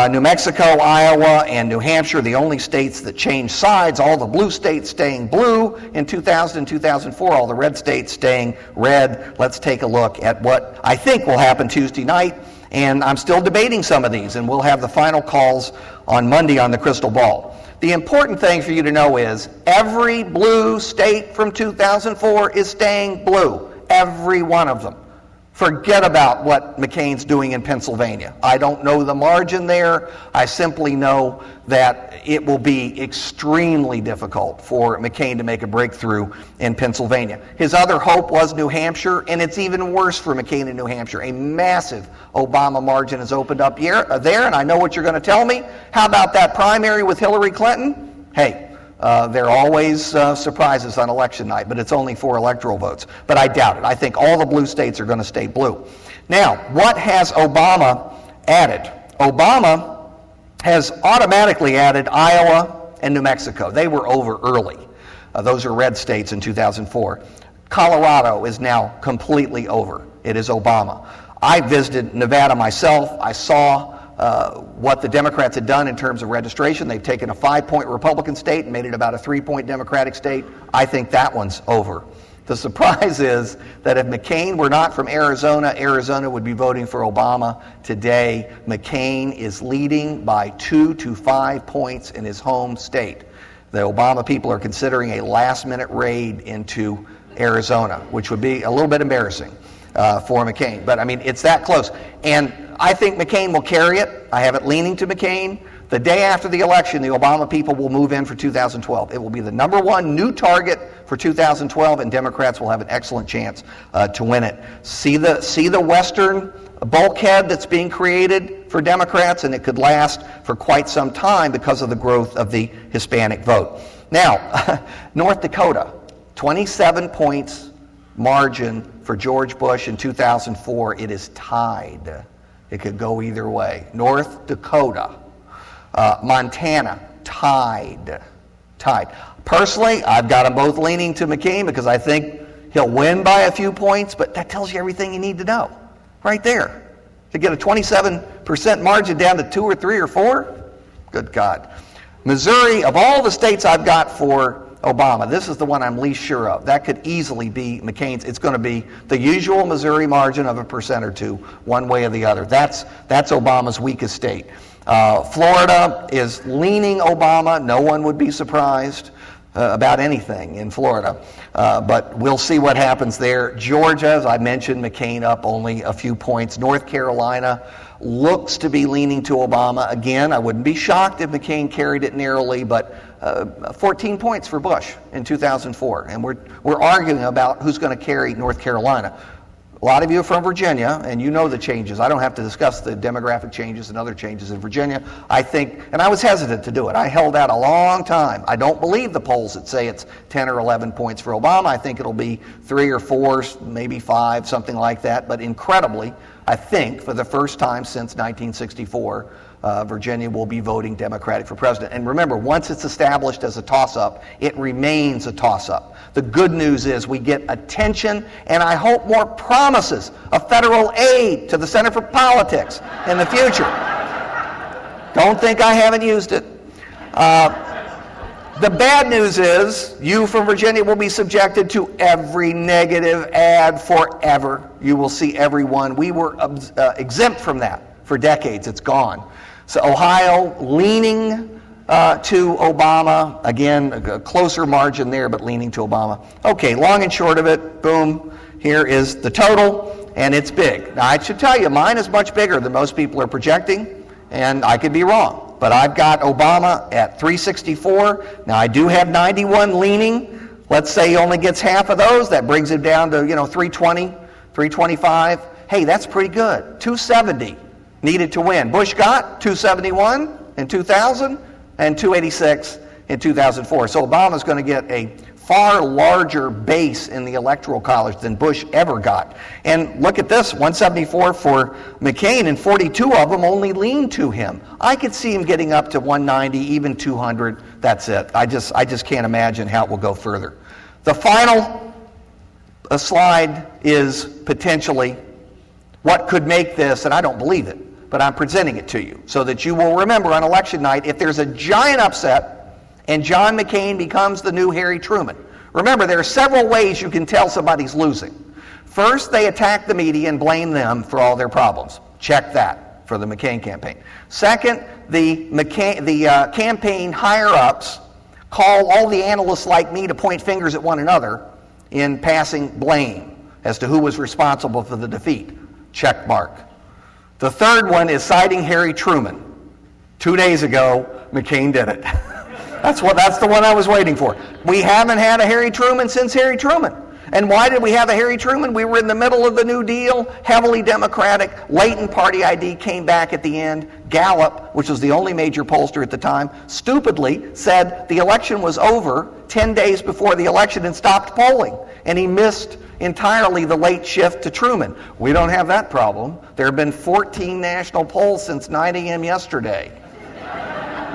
New Mexico, Iowa, and New Hampshire, the only states that change sides, all the blue states staying blue in 2000 and 2004, all the red states staying red. Let's take a look at what I think will happen Tuesday night. And I'm still debating some of these, and we'll have the final calls on Monday on the crystal ball. the important thing for you to know is every blue state from 2004 is staying blue. Every one of them. Forget about what McCain's doing in Pennsylvania. I don't know the margin there. I simply know that it will be extremely difficult for McCain to make a breakthrough in Pennsylvania. His other hope was New Hampshire, and it's even worse for McCain in New Hampshire. A massive Obama margin has opened up there, and I know what you're going to tell me. How about that primary with Hillary Clinton? Hey, there are always surprises on election night, but it's only 4 electoral votes. But I doubt it. I think all the blue states are going to stay blue. Now, what has Obama added? Obama has automatically added Iowa and New Mexico. They were over early. Those are red states in 2004. Colorado is now completely over. It is Obama. I visited Nevada myself. I saw what the Democrats had done in terms of registration. They've taken a 5-point Republican state and made it about a 3-point Democratic state. I think that one's over. The surprise is that if McCain were not from Arizona, Arizona would be voting for Obama today. McCain is leading by 2 to 5 points in his home state. The Obama people are considering a last-minute raid into Arizona, which would be a little bit embarrassing for McCain. But, I mean, it's that close. And I think McCain will carry it. I have it leaning to McCain. The day after the election, the Obama people will move in for 2012. It will be the number one new target for 2012, and Democrats will have an excellent chance to win it. See the Western bulkhead that's being created for Democrats, and it could last for quite some time because of the growth of the Hispanic vote. Now, North Dakota, 27 points margin for George Bush in 2004. It is tied. It could go either way. North Dakota. Montana, tied. Personally, I've got them both leaning to McCain because I think he'll win by a few points, but that tells you everything you need to know right there. To get a 27% margin down to 2 or 3 or 4, good God. Missouri, of all the states I've got for Obama, this is the one I'm least sure of. That could easily be McCain's. It's going to be the usual Missouri margin of 1% or 2, one way or the other. That's Obama's weakest state. Florida is leaning Obama. No one would be surprised about anything in Florida. But we'll see what happens there. Georgia, as I mentioned, McCain up only a few points. North Carolina looks to be leaning to Obama. Again, I wouldn't be shocked if McCain carried it narrowly, but 14 points for Bush in 2004. And we're arguing about who's going to carry North Carolina. A lot of you are from Virginia, and you know the changes. I don't have to discuss the demographic changes and other changes in Virginia. I think, and I was hesitant to do it. I held out a long time. I don't believe the polls that say it's 10 or 11 points for Obama. I think it'll be 3 or 4, maybe 5, something like that. But incredibly, I think for the first time since 1964, Virginia will be voting Democratic for president. And remember, once it's established as a toss-up, it remains a toss-up. The good news is we get attention, and I hope more promises of federal aid to the Center for Politics in the future. Don't think I haven't used it. The bad news is you from Virginia will be subjected to every negative ad forever. You will see every one. We were exempt from that for decades. It's gone. So Ohio leaning to Obama. Again, a closer margin there, but leaning to Obama. Okay, long and short of it, boom, here is the total, and it's big. Now, I should tell you, mine is much bigger than most people are projecting, and I could be wrong. But I've got Obama at 364. Now, I do have 91 leaning. Let's say he only gets half of those. That brings him down to, 320, 325. Hey, that's pretty good. 270 needed to win. Bush got 271 in 2000 and 286 in 2004. So Obama's going to get a far larger base in the Electoral College than Bush ever got. And look at this, 174 for McCain, and 42 of them only lean to him. I could see him getting up to 190, even 200. That's it. I just can't imagine how it will go further. The final slide is potentially what could make this, and I don't believe it, but I'm presenting it to you so that you will remember on election night, if there's a giant upset and John McCain becomes the new Harry Truman. Remember, there are several ways you can tell somebody's losing. First, they attack the media and blame them for all their problems. Check that. for the McCain campaign. Second, the campaign higher-ups call all the analysts like me to point fingers at one another in passing blame as to who was responsible for the defeat. Check mark. The third one is citing Harry Truman. 2 days ago, McCain did it. That's the one I was waiting for. We haven't had a Harry Truman since Harry Truman. And why did we have a Harry Truman? We were in the middle of the New Deal, heavily Democratic, latent party ID came back at the end. Gallup, which was the only major pollster at the time, stupidly said the election was over 10 days before the election and stopped polling. And he missed entirely the late shift to Truman. We don't have that problem. There have been 14 national polls since 9 a.m. yesterday.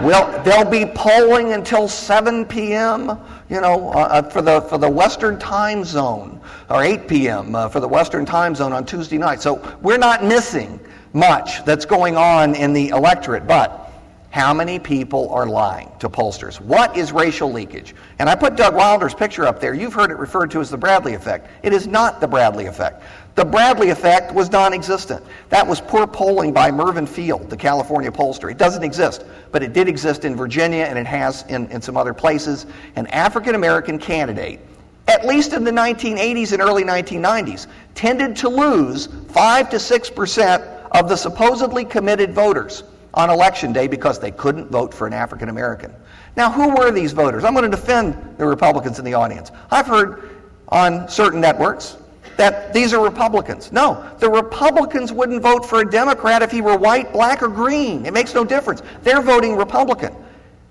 They'll be polling until 7 p.m., for the Western time zone, or 8 p.m. For the Western time zone on Tuesday night. So we're not missing much that's going on in the electorate, but how many people are lying to pollsters? What is racial leakage? And I put Doug Wilder's picture up there. You've heard it referred to as the Bradley effect. It is not the Bradley effect. The Bradley effect was non-existent. That was poor polling by Mervyn Field, the California pollster. It doesn't exist, but it did exist in Virginia, and it has in some other places. An African-American candidate, at least in the 1980s and early 1990s, tended to lose 5 to 6% of the supposedly committed voters on Election Day because they couldn't vote for an African American. Now, who were these voters? I'm going to defend the Republicans in the audience. I've heard on certain networks that these are Republicans. No, the Republicans wouldn't vote for a Democrat if he were white, black, or green. It makes no difference. They're voting Republican.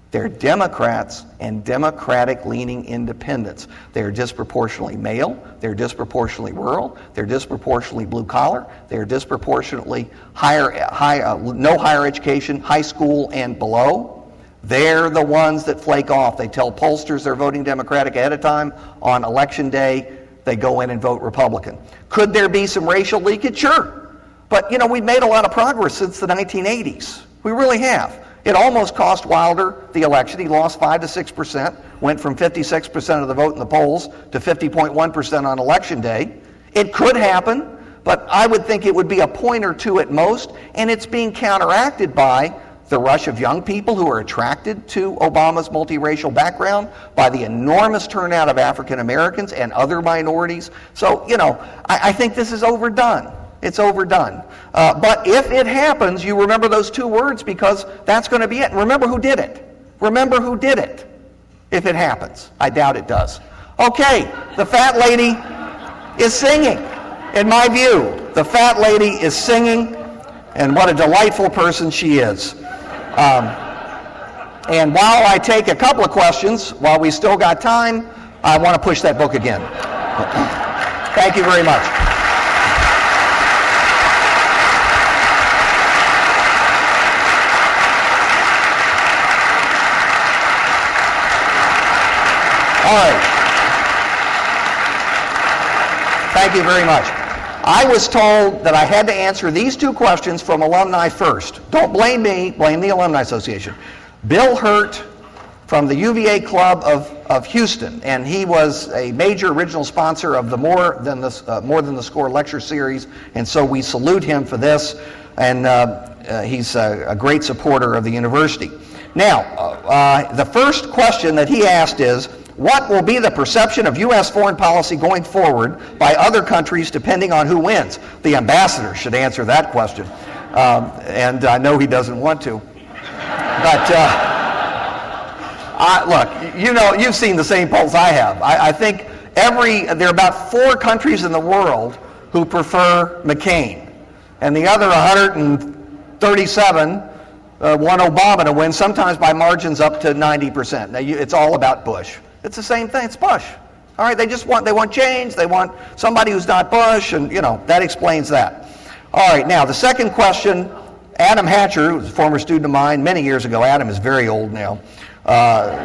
They're Democrats and Democratic-leaning independents. They're disproportionately male. They're disproportionately rural. They're disproportionately blue-collar. They're disproportionately no higher education, high school and below. They're the ones that flake off. They tell pollsters they're voting Democratic ahead of time. On Election Day, they go in and vote Republican. Could there be some racial leakage? Sure. But, we've made a lot of progress since the 1980s. We really have. It almost cost Wilder the election. He lost 5 to 6%, went from 56% of the vote in the polls to 50.1% on Election Day. It could happen, but I would think it would be a point or two at most, and it's being counteracted by the rush of young people who are attracted to Obama's multiracial background, by the enormous turnout of African Americans and other minorities. So, I think this is overdone. It's overdone. But if it happens, you remember those two words, because that's going to be it. Remember who did it. Remember who did it if it happens. I doubt it does. Okay, the fat lady is singing. In my view, the fat lady is singing, and what a delightful person she is. And while I take a couple of questions, while we still got time, I want to push that book again. Thank you very much. All right. Thank you very much. I was told that I had to answer these two questions from alumni first. Don't blame me, blame the Alumni Association. Bill Hurt from the UVA Club of Houston, and he was a major original sponsor of the More Than the Score lecture series, and so we salute him for this, and he's a great supporter of the university. Now, the first question that he asked is, what will be the perception of U.S. foreign policy going forward by other countries depending on who wins? The ambassador should answer that question. And I know he doesn't want to. But look, you've seen the same polls I have. I think there are about 4 countries in the world who prefer McCain. And the other 137 want Obama to win, sometimes by margins up to 90%. Now, it's all about Bush. It's the same thing. It's Bush. All right, they want change. They want somebody who's not Bush, and that explains that. All right, now the second question, Adam Hatcher, who was a former student of mine many years ago. Adam is very old now.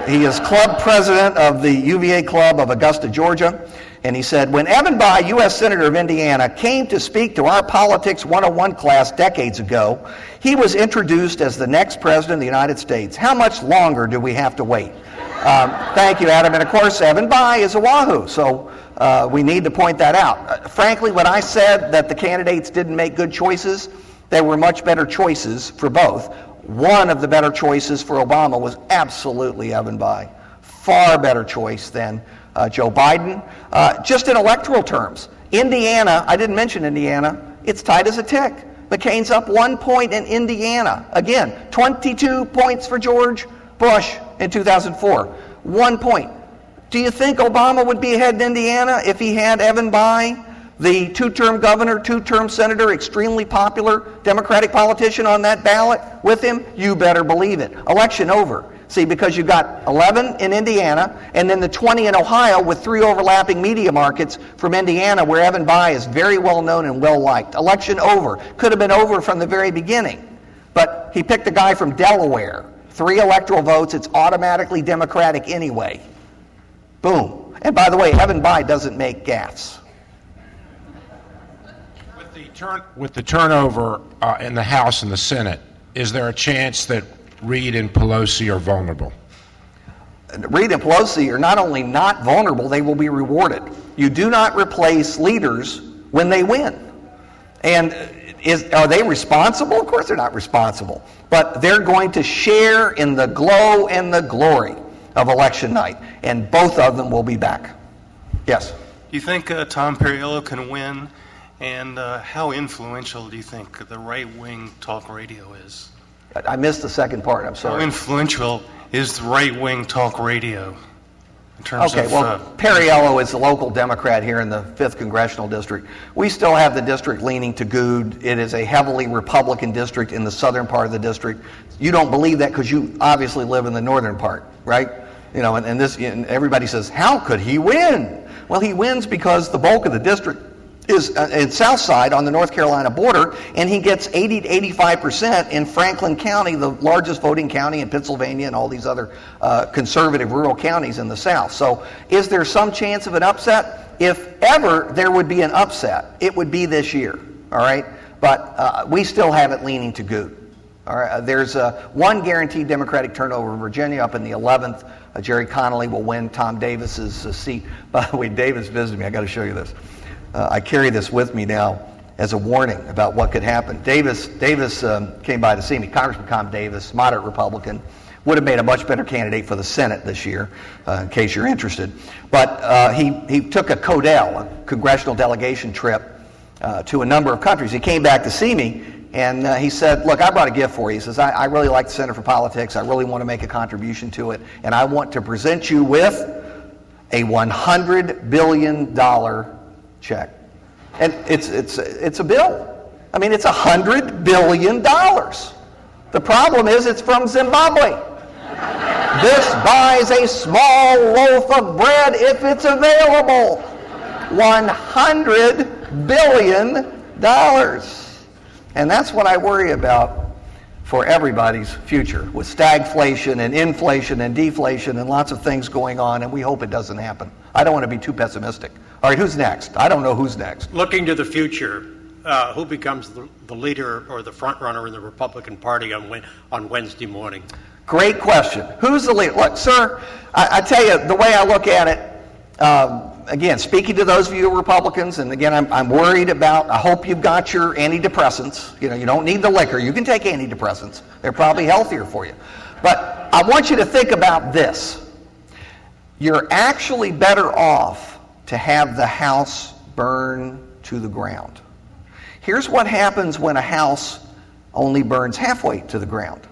He is club president of the UVA Club of Augusta, Georgia, and he said, when Evan Bayh, U.S. Senator of Indiana, came to speak to our Politics 101 class decades ago, he was introduced as the next president of the United States. How much longer do we have to wait? Thank you, Adam. And of course, Evan Bayh is a Wahoo, so we need to point that out. Frankly, when I said that the candidates didn't make good choices, There were much better choices for both. One of the better choices for Obama was absolutely Evan Bayh. Far better choice than Joe Biden. Just in electoral terms, Indiana, I didn't mention Indiana, it's tight as a tick. McCain's up 1 point in Indiana. Again, 22 points for George Bush in 2004. 1 point. Do you think Obama would be ahead in Indiana if he had Evan Bayh, the two-term governor, two-term senator, extremely popular Democratic politician on that ballot with him? You better believe it. Election over. See, because you got 11 in Indiana, and then the 20 in Ohio with 3 overlapping media markets from Indiana where Evan Bayh is very well known and well liked. Election over. Could have been over from the very beginning. But he picked a guy from Delaware. 3 electoral votes, it's automatically Democratic anyway. Boom. And by the way, Evan Bayh doesn't make gaffes. With the turnover in the House and the Senate, is there a chance that Reid and Pelosi are vulnerable? Reid and Pelosi are not only not vulnerable, they will be rewarded. You do not replace leaders when they win. And are they responsible? Of course they're not responsible. But they're going to share in the glow and the glory of election night. And both of them will be back. Yes? Do you think Tom Perriello can win? And how influential do you think the right-wing talk radio is? I missed the second part, I'm sorry. How influential is the right-wing talk radio in terms of... well, Perriello is a local Democrat here in the 5th Congressional District. We still have the district leaning to Good. It is a heavily Republican district in the southern part of the district. You don't believe that because you obviously live in the northern part, right? You know, and everybody says, how could he win? Well, he wins because the bulk of the district is in South Side on the North Carolina border, and he gets 80 to 85% in Franklin County, the largest voting county in Pennsylvania and all these other conservative rural counties in the South. So is there some chance of an upset? If ever there would be an upset, it would be this year, all right? But we still have it leaning to Good. All right, there's one guaranteed Democratic turnover in Virginia up in the 11th. Jerry Connolly will win Tom Davis's seat. By the way, Davis visited me. I got to show you this. I carry this with me now as a warning about what could happen. Davis came by to see me. Congressman Tom Davis, moderate Republican, would have made a much better candidate for the Senate this year, in case you're interested. But he took a CODEL, a congressional delegation trip, to a number of countries. He came back to see me, and he said, look, I brought a gift for you. He says, I really like the Center for Politics. I really want to make a contribution to it, and I want to present you with a $100 billion check. And it's a bill. I mean, it's $100 billion. The problem is it's from Zimbabwe. This buys a small loaf of bread if it's available. $100 billion. And that's what I worry about for everybody's future, with stagflation and inflation and deflation and lots of things going on, and we hope it doesn't happen. I don't want to be too pessimistic. All right, who's next? I don't know who's next. Looking to the future, who becomes the leader or the front runner in the Republican Party on Wednesday morning? Great question. Who's the leader? Look, sir, I tell you, the way I look at it, again, speaking to those of you Republicans, and again, I'm worried about, I hope you've got your antidepressants. You know, you don't need the liquor. You can take antidepressants. They're probably healthier for you. But I want you to think about this. You're actually better off to have the house burn to the ground. Here's what happens when a house only burns halfway to the ground.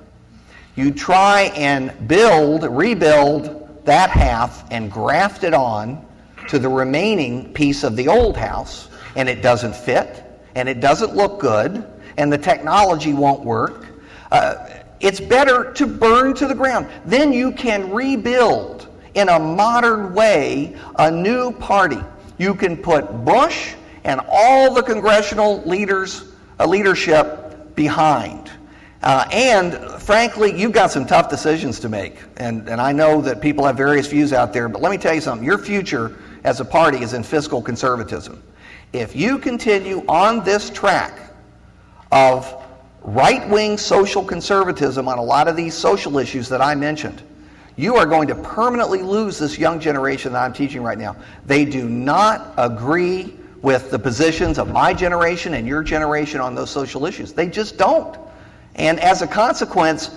You try and rebuild that half and graft it on to the remaining piece of the old house, and it doesn't fit, and it doesn't look good, and the technology won't work. It's better to burn to the ground. Then you can rebuild in a modern way a new party. You can put Bush and all the congressional leadership behind. And frankly, you've got some tough decisions to make. And I know that people have various views out there, but let me tell you something. Your future as a party is in fiscal conservatism. If you continue on this track of right-wing social conservatism on a lot of these social issues that I mentioned, you are going to permanently lose this young generation that I'm teaching right now. They do not agree with the positions of my generation and your generation on those social issues. They just don't. And as a consequence,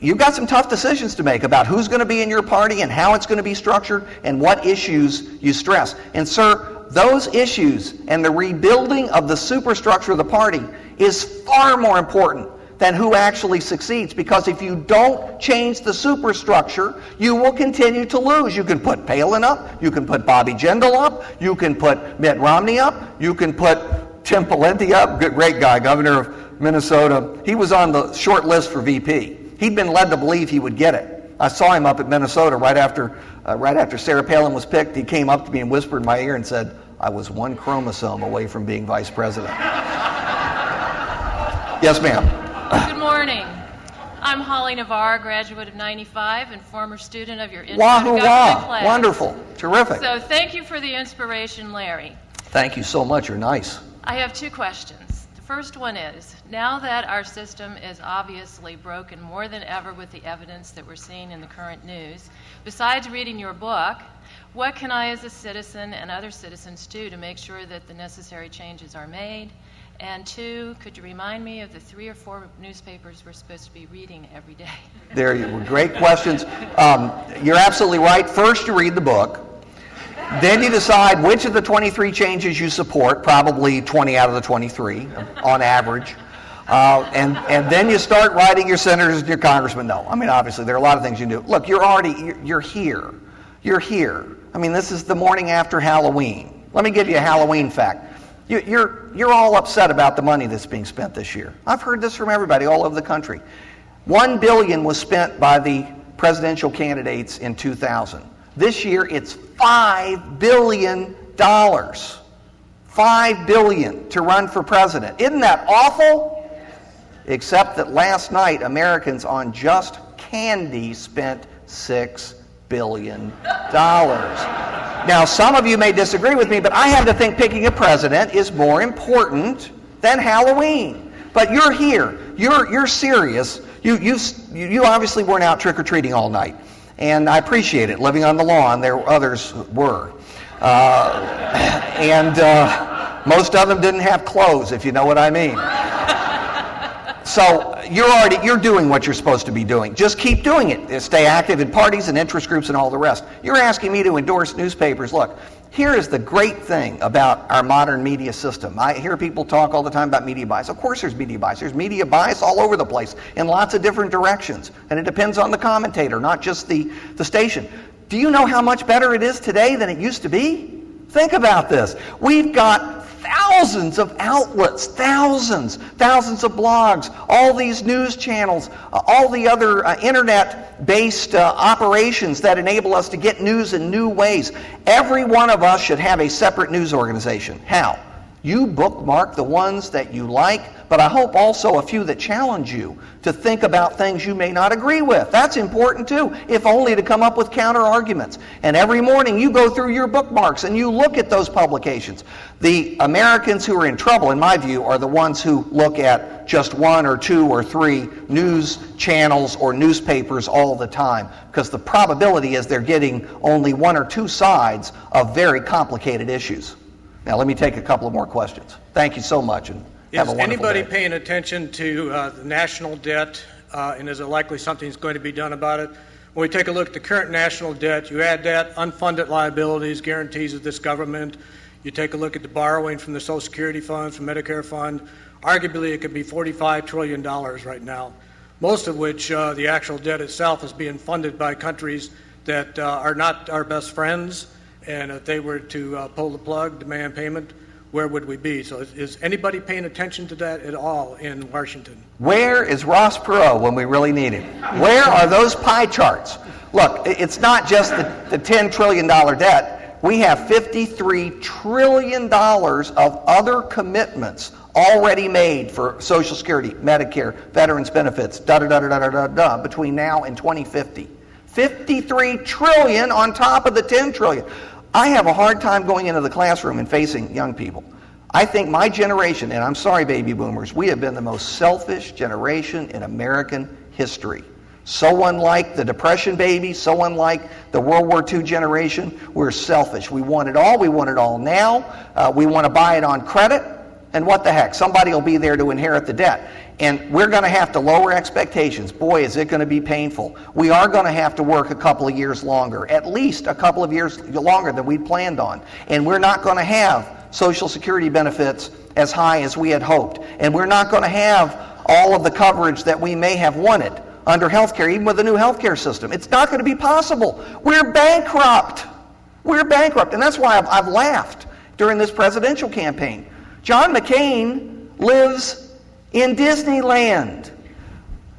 you've got some tough decisions to make about who's going to be in your party and how it's going to be structured and what issues you stress. And sir, those issues and the rebuilding of the superstructure of the party is far more important than who actually succeeds, because if you don't change the superstructure, you will continue to lose. You can put Palin up, you can put Bobby Jindal up, you can put Mitt Romney up, you can put Tim Pawlenty up, great guy, governor of Minnesota. He was on the short list for VP. He'd been led to believe he would get it. I saw him up at Minnesota right after Sarah Palin was picked. He came up to me and whispered in my ear and said, "I was one chromosome away from being vice president." Yes, ma'am. Good morning. I'm Holly Navarre, graduate of 95 and former student of your intro to Wahoo government wah. class. Wonderful. Terrific. So thank you for the inspiration, Larry. Thank you so much. You're nice. I have two questions. The first one is, now that our system is obviously broken more than ever with the evidence that we're seeing in the current news, besides reading your book, what can I as a citizen and other citizens do to make sure that the necessary changes are made? And two, could you remind me of the 3 or 4 newspapers we're supposed to be reading every day? There you were. Great questions. You're absolutely right. First, you read the book. Then you decide which of the 23 changes you support, probably 20 out of the 23 on average. And then you start writing your senators and your congressmen. No, I mean, obviously, there are a lot of things you can do. Look, you're here. You're here. I mean, this is the morning after Halloween. Let me give you a Halloween fact. You're all upset about the money that's being spent this year. I've heard this from everybody all over the country. $1 billion was spent by the presidential candidates in 2000. This year, it's $5 billion. $5 billion to run for president. Isn't that awful? Except that last night, Americans on just candy spent $6 billion. Now, some of you may disagree with me, but I have to think picking a president is more important than Halloween. But you're here. You're serious. You obviously weren't out trick-or-treating all night. And I appreciate it. Living on the lawn, there others were. Most of them didn't have clothes, if you know what I mean. So you're doing what you're supposed to be doing. Just keep doing it. Stay active in parties and interest groups and all the rest. You're asking me to endorse newspapers. Look, here is the great thing about our modern media system. I hear people talk all the time about media bias. Of course there's media bias. There's media bias all over the place in lots of different directions. And it depends on the commentator, not just the station. Do you know how much better it is today than it used to be? Think about this. We've got thousands of outlets, thousands of blogs, all these news channels, all the other internet-based operations that enable us to get news in new ways. Every one of us should have a separate news organization. How? You bookmark the ones that you like, but I hope also a few that challenge you to think about things you may not agree with. That's important too, if only to come up with counter arguments. And every morning you go through your bookmarks and you look at those publications. The Americans who are in trouble, in my view, are the ones who look at just 1 or 2 or 3 news channels or newspapers all the time, because the probability is they're getting only 1 or 2 sides of very complicated issues. Now, let me take a couple of more questions. Thank you so much, and have a wonderful day. Is anybody paying attention to the national debt, and is it likely something's going to be done about it? When we take a look at the current national debt, you add that unfunded liabilities, guarantees of this government, you take a look at the borrowing from the Social Security funds, from Medicare fund, arguably it could be $45 trillion right now, most of which the actual debt itself is being funded by countries that are not our best friends. And if they were to pull the plug, demand payment, where would we be? So is anybody paying attention to that at all in Washington? Where is Ross Perot when we really need him? Where are those pie charts? Look, it's not just the $10 trillion debt. We have $53 trillion of other commitments already made for Social Security, Medicare, veterans benefits, between now and 2050. 53 trillion on top of the 10 trillion. I have a hard time going into the classroom and facing young people. I think my generation, and I'm sorry, baby boomers, we have been the most selfish generation in American history. So unlike the Depression babies, so unlike the World War II generation, we're selfish. We want it all now. We want to buy it on credit, and what the heck, somebody will be there to inherit the debt. And we're going to have to lower expectations. Boy, is it going to be painful. We are going to have to work a couple of years longer, at least a couple of years longer than we planned on. And we're not going to have Social Security benefits as high as we had hoped. And we're not going to have all of the coverage that we may have wanted under health care, even with the new health care system. It's not going to be possible. We're bankrupt. We're bankrupt. And that's why I've laughed during this presidential campaign. John McCain lives in Disneyland.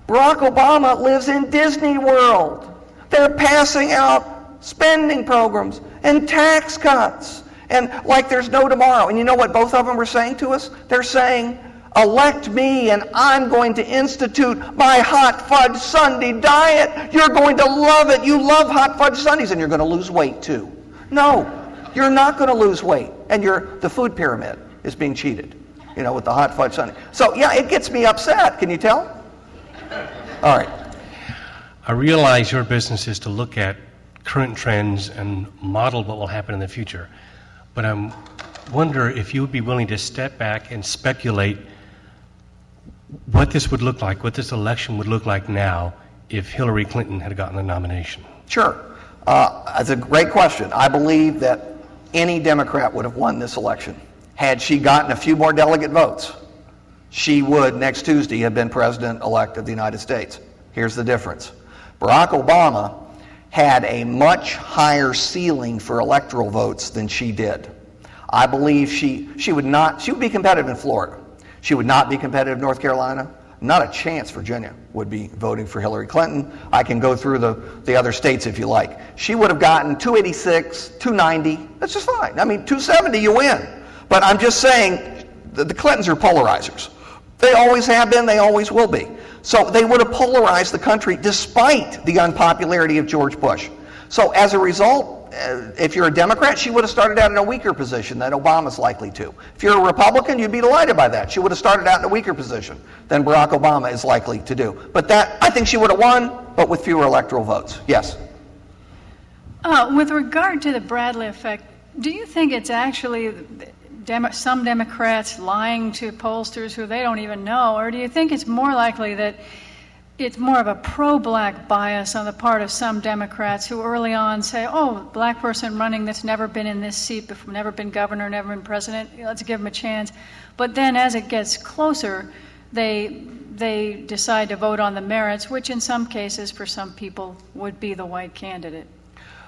Barack Obama lives in Disney World. They're passing out spending programs and tax cuts, and like there's no tomorrow. And you know what both of them are saying to us? They're saying, elect me and I'm going to institute my hot fudge sundae diet. You're going to love it. You love hot fudge sundaes, and you're going to lose weight too. No, you're not going to lose weight. And the food pyramid is being cheated, with the hot fudge sundae. So yeah, it gets me upset. Can you tell? All right. I realize your business is to look at current trends and model what will happen in the future. But I wonder if you would be willing to step back and speculate what this would look like, what this election would look like now if Hillary Clinton had gotten the nomination. Sure. That's a great question. I believe that any Democrat would have won this election. Had she gotten a few more delegate votes, she would next Tuesday have been president-elect of the United States. Here's the difference. Barack Obama had a much higher ceiling for electoral votes than she did. I believe she would be competitive in Florida. She would not be competitive in North Carolina. Not a chance Virginia would be voting for Hillary Clinton. I can go through the other states if you like. She would have gotten 286, 290. That's just fine. I mean, 270, you win. But I'm just saying the Clintons are polarizers. They always have been, they always will be. So they would have polarized the country despite the unpopularity of George Bush. So as a result, if you're a Democrat, she would have started out in a weaker position than Obama's likely to. If you're a Republican, you'd be delighted by that. She would have started out in a weaker position than Barack Obama is likely to do. But I think she would have won, but with fewer electoral votes. Yes? With regard to the Bradley effect, do you think it's actually some Democrats lying to pollsters who they don't even know, or do you think it's more likely that it's more of a pro-black bias on the part of some Democrats who early on say, black person running that's never been in this seat before, never been governor, never been president, let's give him a chance. But then as it gets closer, they decide to vote on the merits, which in some cases for some people would be the white candidate.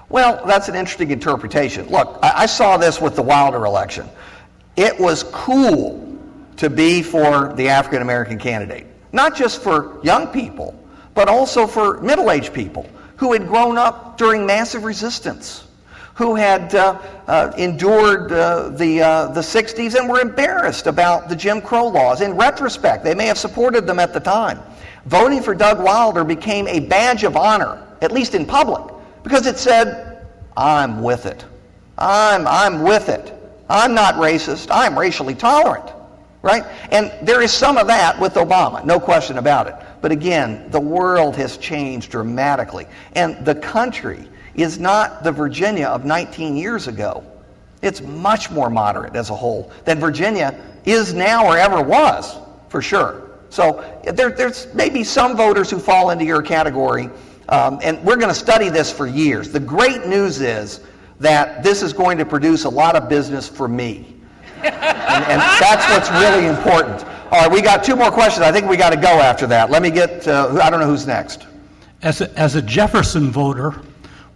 Well, that's an interesting interpretation. Look, I saw this with the Wilder election. It was cool to be for the African American candidate. Not just for young people, but also for middle-aged people who had grown up during massive resistance, who had endured the 60s and were embarrassed about the Jim Crow laws. In retrospect, they may have supported them at the time. Voting for Doug Wilder became a badge of honor, at least in public, because it said, I'm with it. I'm with it. I'm not racist. I'm racially tolerant. Right? And there is some of that with Obama, no question about it. But again, the world has changed dramatically. And the country is not the Virginia of 19 years ago. It's much more moderate as a whole than Virginia is now or ever was, for sure. So there's maybe some voters who fall into your category, and we're going to study this for years. The great news is that this is going to produce a lot of business for me. And that's what's really important. All right, we got two more questions. I think we got to go after that. Let me get, I don't know who's next. As a Jefferson voter,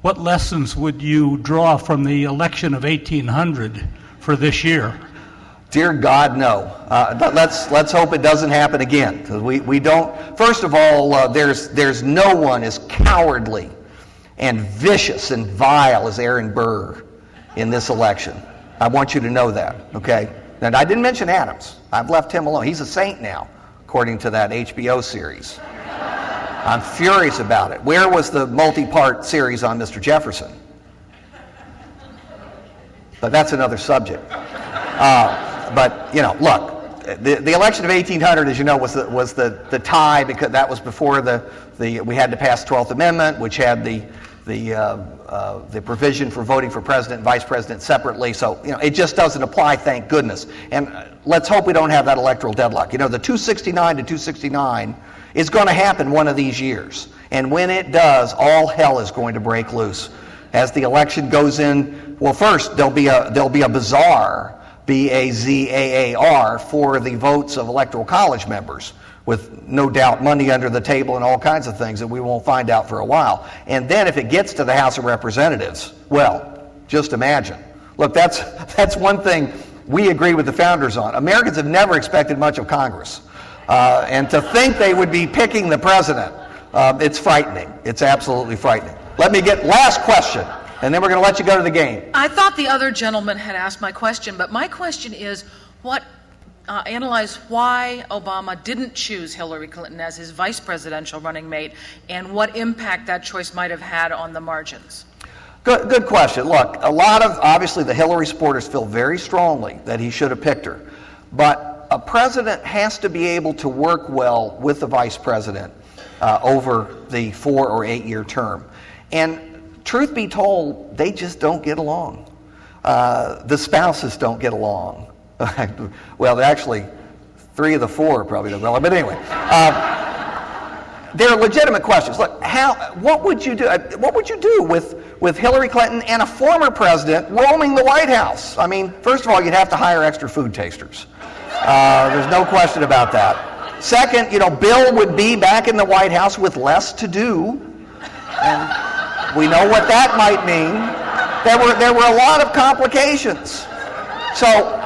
what lessons would you draw from the election of 1800 for this year? Dear God, no. Let's hope it doesn't happen again. Because we don't, first of all, there's no one as cowardly and vicious and vile as Aaron Burr in this election. I want you to know that, okay? And I didn't mention Adams. I've left him alone. He's a saint now, according to that HBO series. I'm furious about it. Where was the multi-part series on Mr. Jefferson? But that's another subject. But, look, the election of 1800, as you know, was the tie, because that was before we had to pass the 12th Amendment, which had the provision for voting for president and vice president separately. So, it just doesn't apply, thank goodness. And let's hope we don't have that electoral deadlock. The 269 to 269 is going to happen one of these years. And when it does, all hell is going to break loose. As the election goes in, well, first there'll be a bazaar, B-A-Z-A-A-R, for the votes of electoral college members, with no doubt money under the table and all kinds of things that we won't find out for a while. And then if it gets to the House of Representatives, well, just imagine. Look, that's one thing we agree with the founders on. Americans have never expected much of Congress. And to think they would be picking the president, it's frightening. It's absolutely frightening. Let me get last question, and then we're going to let you go to the game. I thought the other gentleman had asked my question, but my question is, analyze why Obama didn't choose Hillary Clinton as his vice presidential running mate, and what impact that choice might have had on the margins. Good question. Look, obviously the Hillary supporters feel very strongly that he should have picked her, but a president has to be able to work well with the vice president over the 4 or 8 year term. And truth be told, they just don't get along. The spouses don't get along. Well, actually, 3 of the 4 probably don't get along. But anyway, there are legitimate questions. Look, what would you do? What would you do with Hillary Clinton and a former president roaming the White House? I mean, first of all, you'd have to hire extra food tasters. There's no question about that. Second, Bill would be back in the White House with less to do, and we know what that might mean. There were a lot of complications. So,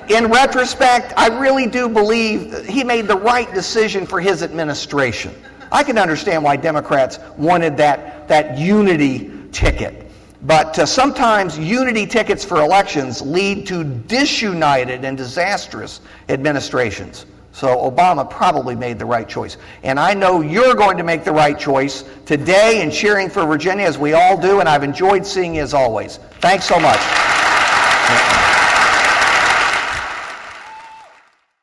in retrospect, I really do believe he made the right decision for his administration. I can understand why Democrats wanted that unity ticket. But sometimes unity tickets for elections lead to disunited and disastrous administrations. So Obama probably made the right choice. And I know you're going to make the right choice today in cheering for Virginia, as we all do, and I've enjoyed seeing you as always. Thanks so much.